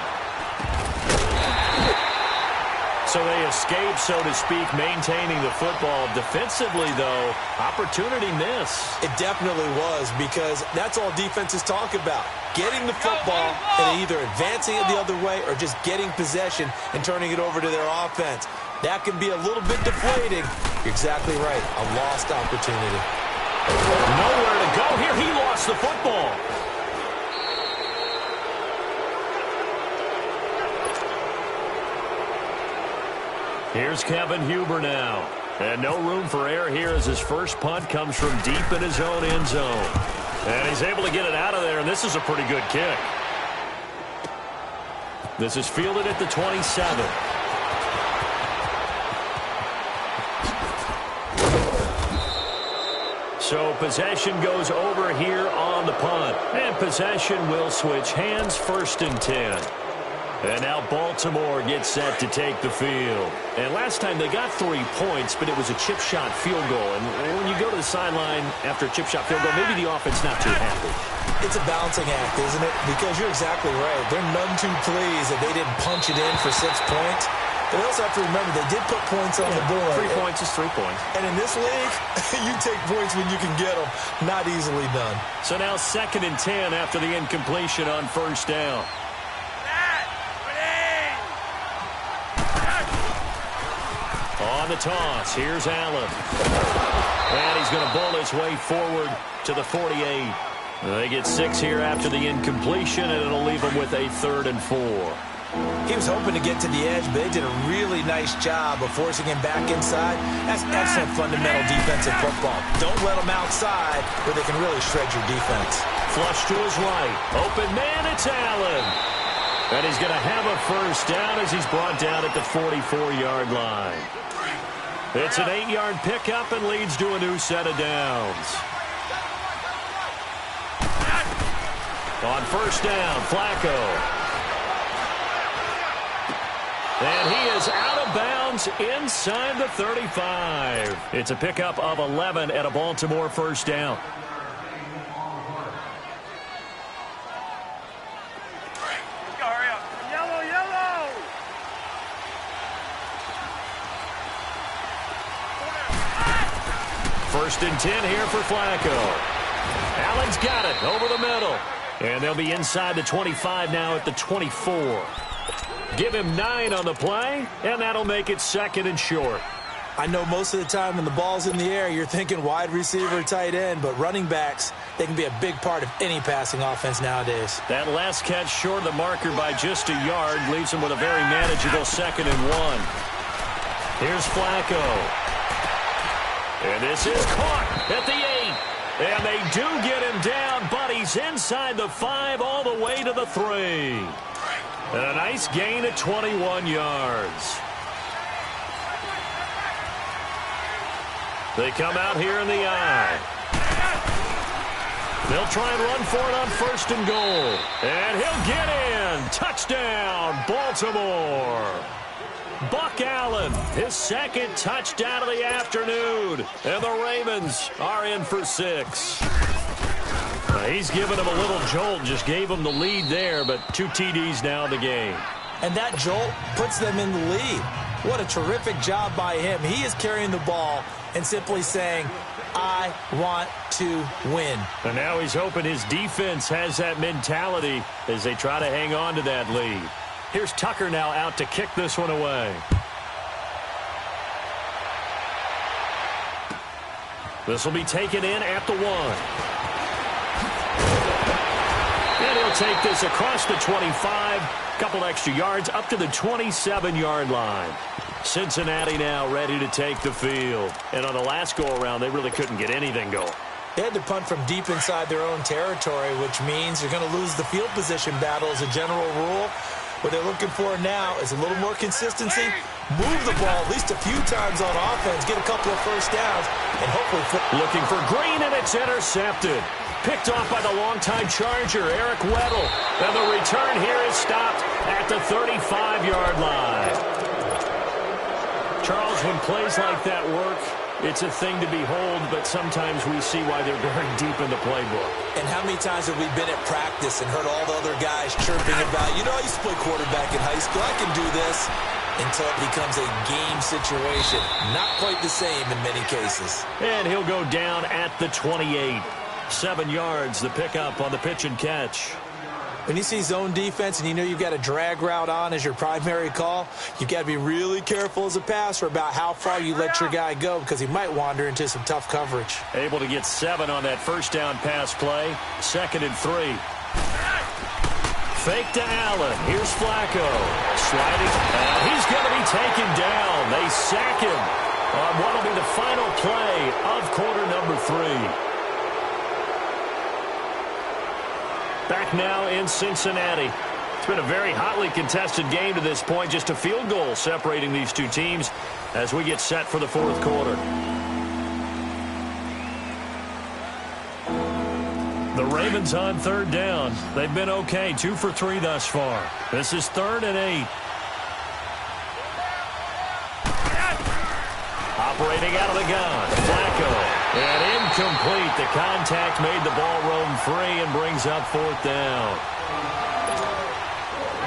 So they escape, so to speak, maintaining the football. Defensively, though, opportunity miss. It definitely was, because that's all defenses talk about. Getting the football and either advancing it the other way or just getting possession and turning it over to their offense. That can be a little bit deflating. You're exactly right. A lost opportunity. Nowhere to go here. He lost the football. Here's Kevin Huber now. And no room for error here as his first punt comes from deep in his own end zone. And he's able to get it out of there, and this is a pretty good kick. This is fielded at the 27. So possession goes over here on the punt. And possession will switch hands, 1st and 10. And now Baltimore gets set to take the field. And last time they got 3 points, but it was a chip shot field goal. And when you go to the sideline after a chip shot field goal, maybe the offense not too happy. It's a balancing act, isn't it? Because you're exactly right. They're none too pleased that they didn't punch it in for 6 points. But they also have to remember they did put points on the board. 3 points is 3 points. And in this league, you take points when you can get them. Not easily done. So now 2nd and 10 after the incompletion on first down. On the toss, here's Allen. And he's going to bowl his way forward to the 48. They get 6 here after the incompletion, and it'll leave them with a 3rd and 4. He was hoping to get to the edge, but they did a really nice job of forcing him back inside. That's excellent fundamental defensive football. Don't let them outside where they can really shred your defense. Flush to his right. Open man, it's Allen. And he's going to have a first down as he's brought down at the 44-yard line. It's an 8-yard pickup and leads to a new set of downs. On first down, Flacco. And he is out of bounds inside the 35. It's a pickup of 11 at a Baltimore first down. Hurry up. Yellow, yellow. First and 10 here for Flacco. Allen's got it over the middle. And they'll be inside the 25 now at the 24. Give him 9 on the play, and that'll make it 2nd and short. I know most of the time when the ball's in the air, you're thinking wide receiver, tight end, but running backs, they can be a big part of any passing offense nowadays. That last catch short of the marker by just a yard leaves him with a very manageable 2nd and 1. Here's Flacco. And this is caught at the 8. And they do get him down, but he's inside the 5 all the way to the 3. And a nice gain at 21 yards. They come out here in the I. They'll try and run for it on 1st and goal. And he'll get in. Touchdown, Baltimore. Buck Allen, his 2nd touchdown of the afternoon. And the Ravens are in for 6. He's given them a little jolt, just gave them the lead there, but 2 TDs now in the game. And that jolt puts them in the lead. What a terrific job by him. He is carrying the ball and simply saying, I want to win. And now he's hoping his defense has that mentality as they try to hang on to that lead. Here's Tucker now out to kick this one away. This will be taken in at the 1. And he'll take this across the 25. Couple extra yards up to the 27-yard line. Cincinnati now ready to take the field. And on the last go-around, they really couldn't get anything going. They had to punt from deep inside their own territory, which means you're going to lose the field position battle as a general rule. What they're looking for now is a little more consistency, move the ball at least a few times on offense, get a couple of first downs, and hopefully... Looking for Green, and it's intercepted. Picked off by the longtime Charger, Eric Weddle. And the return here is stopped at the 35-yard line. Charles, when plays like that work, it's a thing to behold, but sometimes we see why they're very deep in the playbook. And how many times have we been at practice and heard all the other guys chirping about, you know, I used to play quarterback in high school, I can do this, until it becomes a game situation. Not quite the same in many cases. And he'll go down at the 28. 7 yards, the pickup on the pitch and catch. When you see zone defense and you know you've got a drag route on as your primary call, you've got to be really careful as a passer about how far you let your guy go because he might wander into some tough coverage. Able to get 7 on that first down pass play. 2nd and 3. Fake to Allen. Here's Flacco. Sliding. He's going to be taken down. They sack him on what will be the final play of quarter number 3. Back now in Cincinnati. It's been a very hotly contested game to this point. Just a field goal separating these two teams as we get set for the 4th quarter. The Ravens on 3rd down. They've been okay. 2 for 3 thus far. This is 3rd and 8. Operating out of the gun. Flacco. And incomplete. The contact made the ball roam free and brings up 4th down.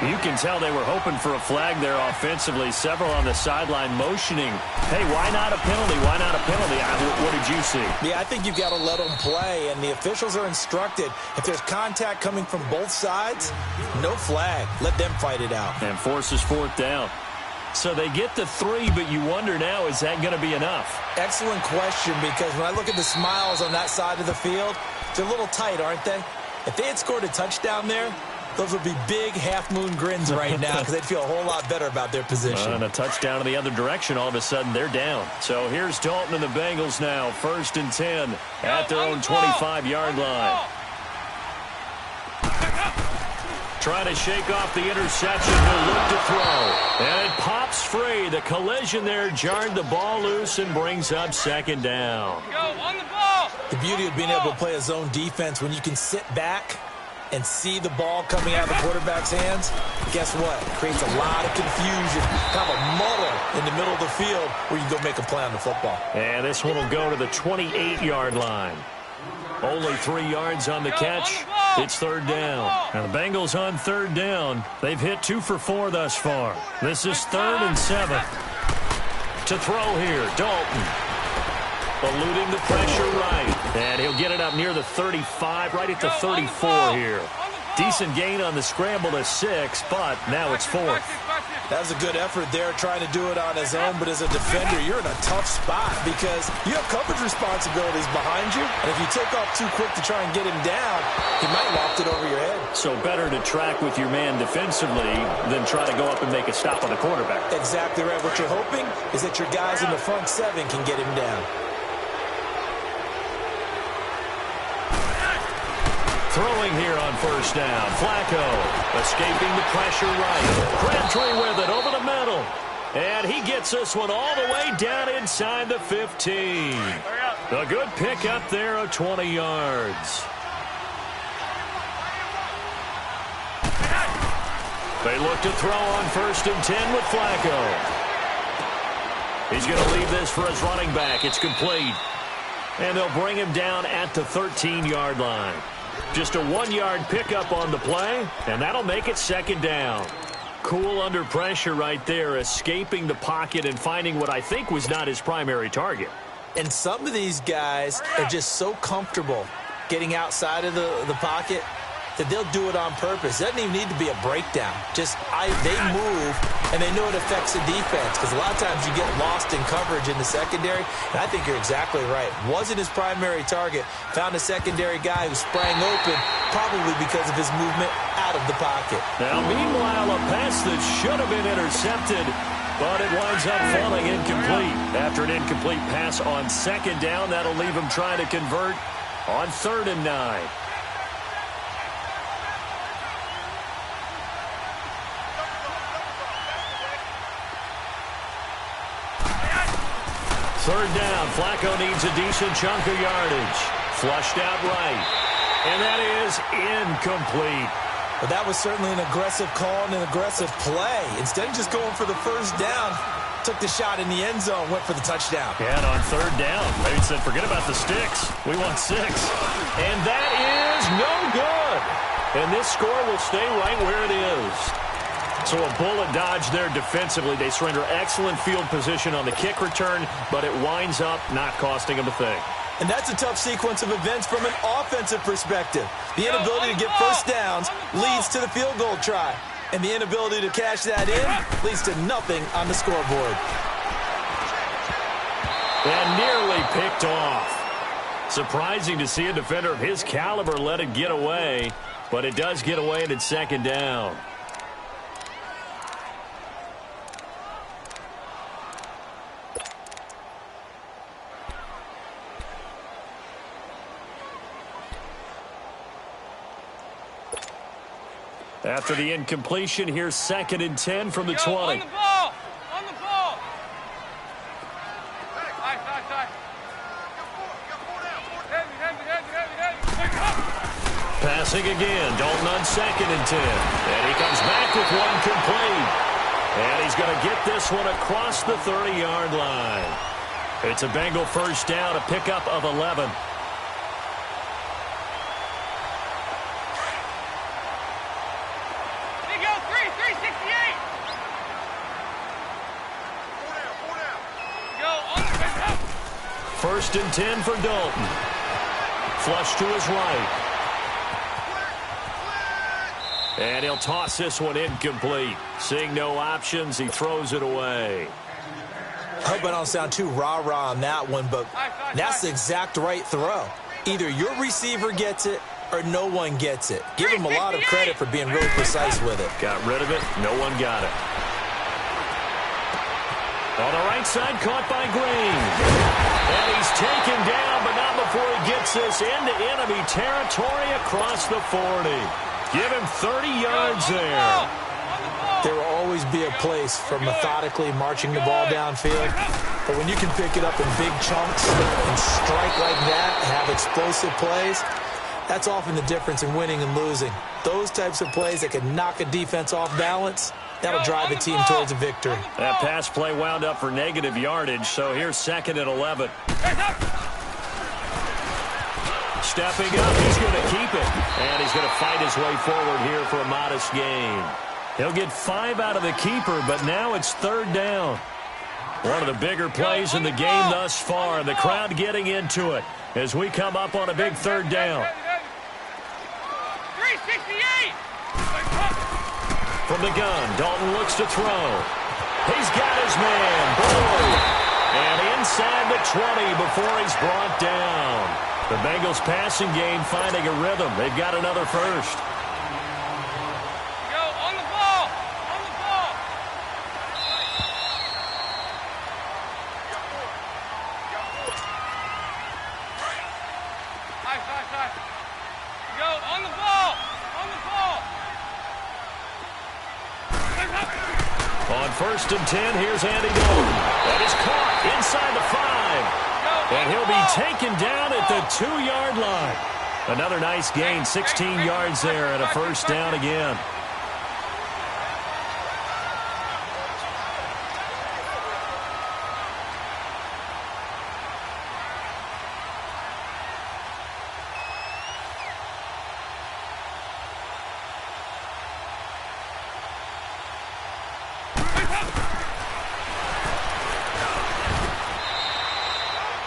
You can tell they were hoping for a flag there offensively. Several on the sideline motioning. Hey, why not a penalty? Why not a penalty? What did you see? Yeah, I think you've got to let them play, and the officials are instructed. If there's contact coming from both sides, no flag. Let them fight it out. And forces 4th down. So they get the 3, but you wonder now, is that going to be enough? Excellent question, because when I look at the smiles on that side of the field, they're a little tight, aren't they? If they had scored a touchdown there, those would be big half-moon grins right now because they'd feel a whole lot better about their position. And a touchdown in the other direction, all of a sudden they're down. So here's Dalton and the Bengals now, 1st and 10 at their own 25-yard line. Trying to shake off the interception. He'll look to throw. And it pops free. The collision there jarred the ball loose and brings up 2nd down. Go on the ball. The beauty of being able to play a zone defense when you can sit back and see the ball coming out of the quarterback's hands, guess what? It creates a lot of confusion, kind of a muddle in the middle of the field where you can go make a play on the football. And this one will go to the 28-yard line. Only 3 yards on the catch. It's 3rd down. Now the Bengals on 3rd down. They've hit 2 for 4 thus far. This is 3rd and 7. To throw here, Dalton. Eluding the pressure right. And he'll get it up near the 35, right at the 34 here. Decent gain on the scramble to 6, but now it's 4th. That was a good effort there trying to do it on his own, but as a defender, you're in a tough spot because you have coverage responsibilities behind you, and if you take off too quick to try and get him down, he might loft it over your head. So better to track with your man defensively than try to go up and make a stop on the quarterback. Exactly right. What you're hoping is that your guys in the front 7 can get him down. Throwing here on 1st down. Flacco escaping the pressure right. Crabtree with it over the middle. And he gets this one all the way down inside the 15. A good pickup there of 20 yards. They look to throw on 1st and 10 with Flacco. He's going to leave this for his running back. It's complete. And they'll bring him down at the 13-yard line. Just a 1-yard pickup on the play, and that'll make it 2nd down. Cool under pressure right there, escaping the pocket and finding what I think was not his primary target. And some of these guys are just so comfortable getting outside of the pocket that they'll do it on purpose. It doesn't even need to be a breakdown. They move, and they know it affects the defense, because a lot of times you get lost in coverage in the secondary, and I think you're exactly right. Wasn't his primary target. Found a secondary guy who sprang open, probably because of his movement out of the pocket. Now, meanwhile, a pass that should have been intercepted, but it winds up falling incomplete. After an incomplete pass on 2nd down, that'll leave him trying to convert on 3rd and 9. Third down, Flacco needs a decent chunk of yardage. Flushed out right. And that is incomplete. But that was certainly an aggressive call and an aggressive play. Instead of just going for the 1st down, took the shot in the end zone, went for the touchdown. And on 3rd down, they said, forget about the sticks. We want 6. And that is no good. And this score will stay right where it is. So a bullet dodge there defensively. They surrender excellent field position on the kick return, but it winds up not costing them a thing. And that's a tough sequence of events from an offensive perspective. The inability to get 1st downs leads to the field goal try. And the inability to cash that in leads to nothing on the scoreboard. And nearly picked off. Surprising to see a defender of his caliber let it get away, but it does get away and it's 2nd down. After the incompletion, here's 2nd and 10 from the 20. On the ball! On the ball! Passing again. Dalton on 2nd and 10. And he comes back with one complete. And he's going to get this one across the 30-yard line. It's a Bengal 1st down, a pickup of 11. First and 10 for Dalton. Flush to his right. And he'll toss this one incomplete. Seeing no options, he throws it away. I hope I don't sound too rah-rah on that one, but that's the exact right throw. Either your receiver gets it or no one gets it. Give him a lot of credit for being really precise with it. Got rid of it. No one got it. On the right side, caught by Green. And he's taken down, but not before he gets this into enemy territory across the 40. Give him 30 yards there. There will always be a place for methodically marching the ball downfield. But when you can pick it up in big chunks and strike like that and have explosive plays, that's often the difference in winning and losing. Those types of plays that can knock a defense off balance, that'll drive a team towards a victory. That pass play wound up for negative yardage, so here's 2nd and 11. Stepping up, he's going to keep it. And he's going to fight his way forward here for a modest gain. He'll get 5 out of the keeper, but now it's 3rd down. One of the bigger plays in the game thus far. The crowd getting into it as we come up on a big 3rd down. 368! From the gun, Dalton looks to throw. He's got his man, Boyd. And inside the 20 before he's brought down. The Bengals passing game finding a rhythm. They've got another first. Go on the ball! On the ball! High. Go on the ball! On the ball! On 1st and 10. Here's Andy Dalton. That is caught inside the 5. And he'll be taken down at the 2-yard line. Another nice gain, 16 yards there, and a 1st down again.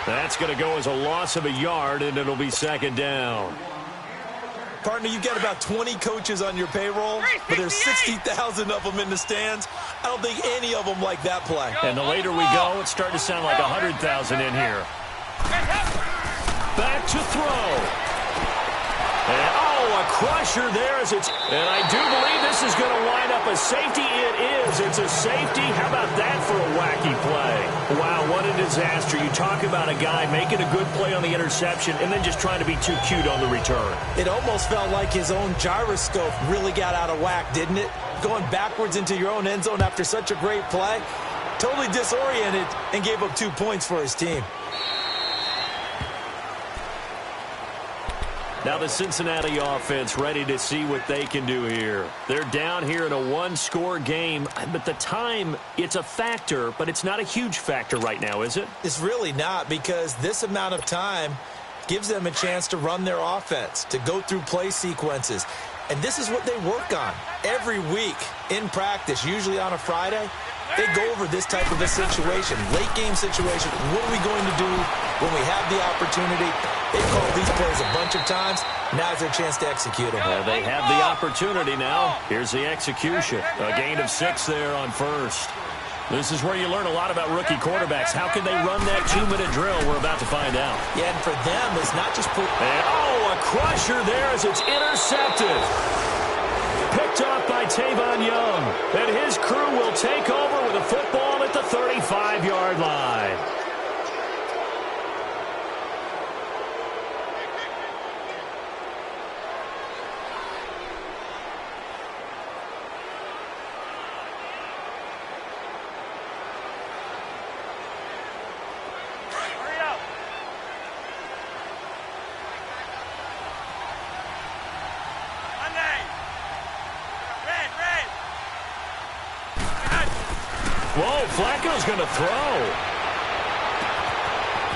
That's going to go as a loss of a yard, and it'll be 2nd down. Partner, you've got about 20 coaches on your payroll, but there's 60,000 of them in the stands. I don't think any of them like that play. And the later we go, it's starting to sound like 100,000 in here. Back to throw. And, a crusher there as it's... And I do believe this is going to wind up a safety. It is. It's a safety. How about that for a wacky play? Wow, what a disaster. You talk about a guy making a good play on the interception and then just trying to be too cute on the return. It almost felt like his own gyroscope really got out of whack, didn't it? Going backwards into your own end zone after such a great play. Totally disoriented and gave up 2 points for his team. Now the Cincinnati offense ready to see what they can do here. They're down here in a 1-score game, but the time, it's a factor, but it's not a huge factor right now, is it? It's really not, because this amount of time gives them a chance to run their offense, to go through play sequences. And this is what they work on every week in practice, usually on a Friday. They go over this type of a situation, late game situation. What are we going to do when we have the opportunity? They've called these plays a bunch of times. Now's their chance to execute them. Well, they have the opportunity now. Here's the execution. A gain of 6 there on 1st. This is where you learn a lot about rookie quarterbacks. How can they run that 2-minute drill? We're about to find out. Yeah, and for them, it's not just... a crusher there as it's intercepted. Picked off by Tavon Young. And his crew will take over with a football at the 35-yard line. Whoa, Flacco's going to throw.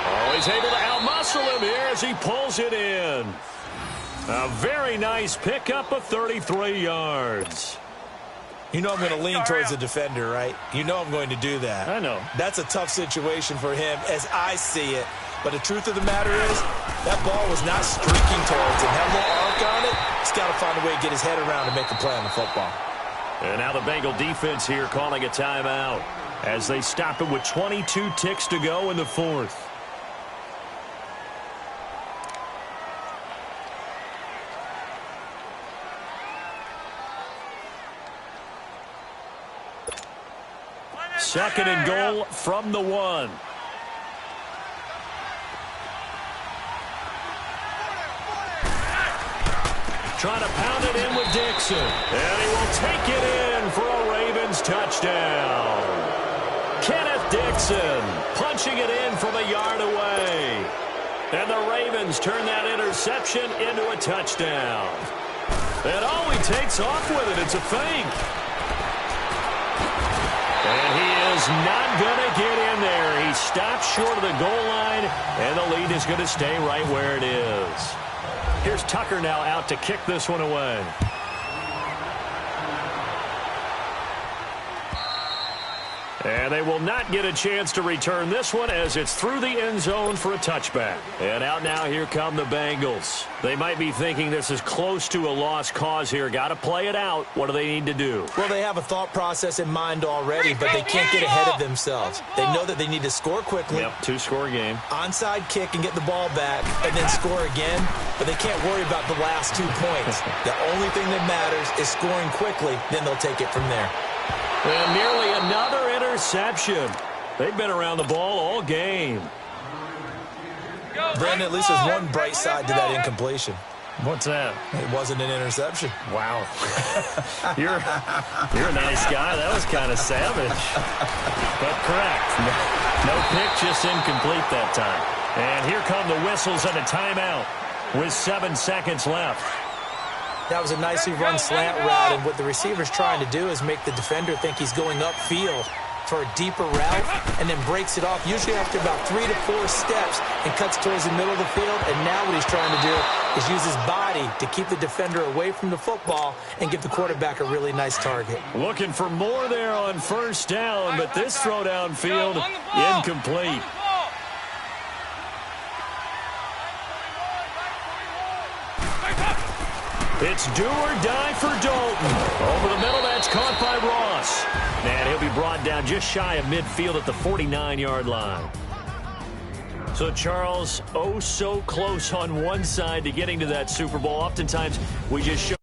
Oh, he's able to outmuscle him here as he pulls it in. A very nice pickup of 33 yards. You know I'm going to lean towards the defender, right? You know I'm going to do that. I know. That's a tough situation for him as I see it. But the truth of the matter is, that ball was not streaking towards him. Had a little arc on it. He's got to find a way to get his head around and make a play on the football. And now the Bengal defense here calling a timeout as they stop it with 22 ticks to go in the 4th. Second and goal from the 1. Trying to pound it in with Dixon. And he will take it in for a Ravens touchdown. Kenneth Dixon punching it in from a yard away. And the Ravens turn that interception into a touchdown. And he takes off with it. It's a fake. And he is not going to get in there. He stops short of the goal line, and the lead is going to stay right where it is. Here's Tucker now out to kick this one away. And they will not get a chance to return this one as it's through the end zone for a touchback. And out now, here come the Bengals. They might be thinking this is close to a lost cause here. Got to play it out. What do they need to do? Well, they have a thought process in mind already, but they can't get ahead of themselves. They know that they need to score quickly. Yep, 2-score game. Onside kick and get the ball back and then score again, but they can't worry about the last 2 points. The only thing that matters is scoring quickly, then they'll take it from there. And nearly another interception. They've been around the ball all game. Brandon, at least there's one bright side to that incompletion. What's that? It wasn't an interception. Wow. You're a nice guy. That was kind of savage. But correct. No pick, just incomplete that time. And here come the whistles and a timeout with 7 seconds left. That was a nicely run slant route, and what the receiver's trying to do is make the defender think he's going upfield for a deeper route, and then breaks it off, usually after about 3 to 4 steps, and cuts towards the middle of the field. And now what he's trying to do is use his body to keep the defender away from the football and give the quarterback a really nice target. Looking for more there on first down, but this throw downfield incomplete. It's do or die for Dalton. Over the middle, that's caught by Ross. And he'll be brought down just shy of midfield at the 49-yard line. So, Charles, oh so close on one side to getting to that Super Bowl. Oftentimes, we just show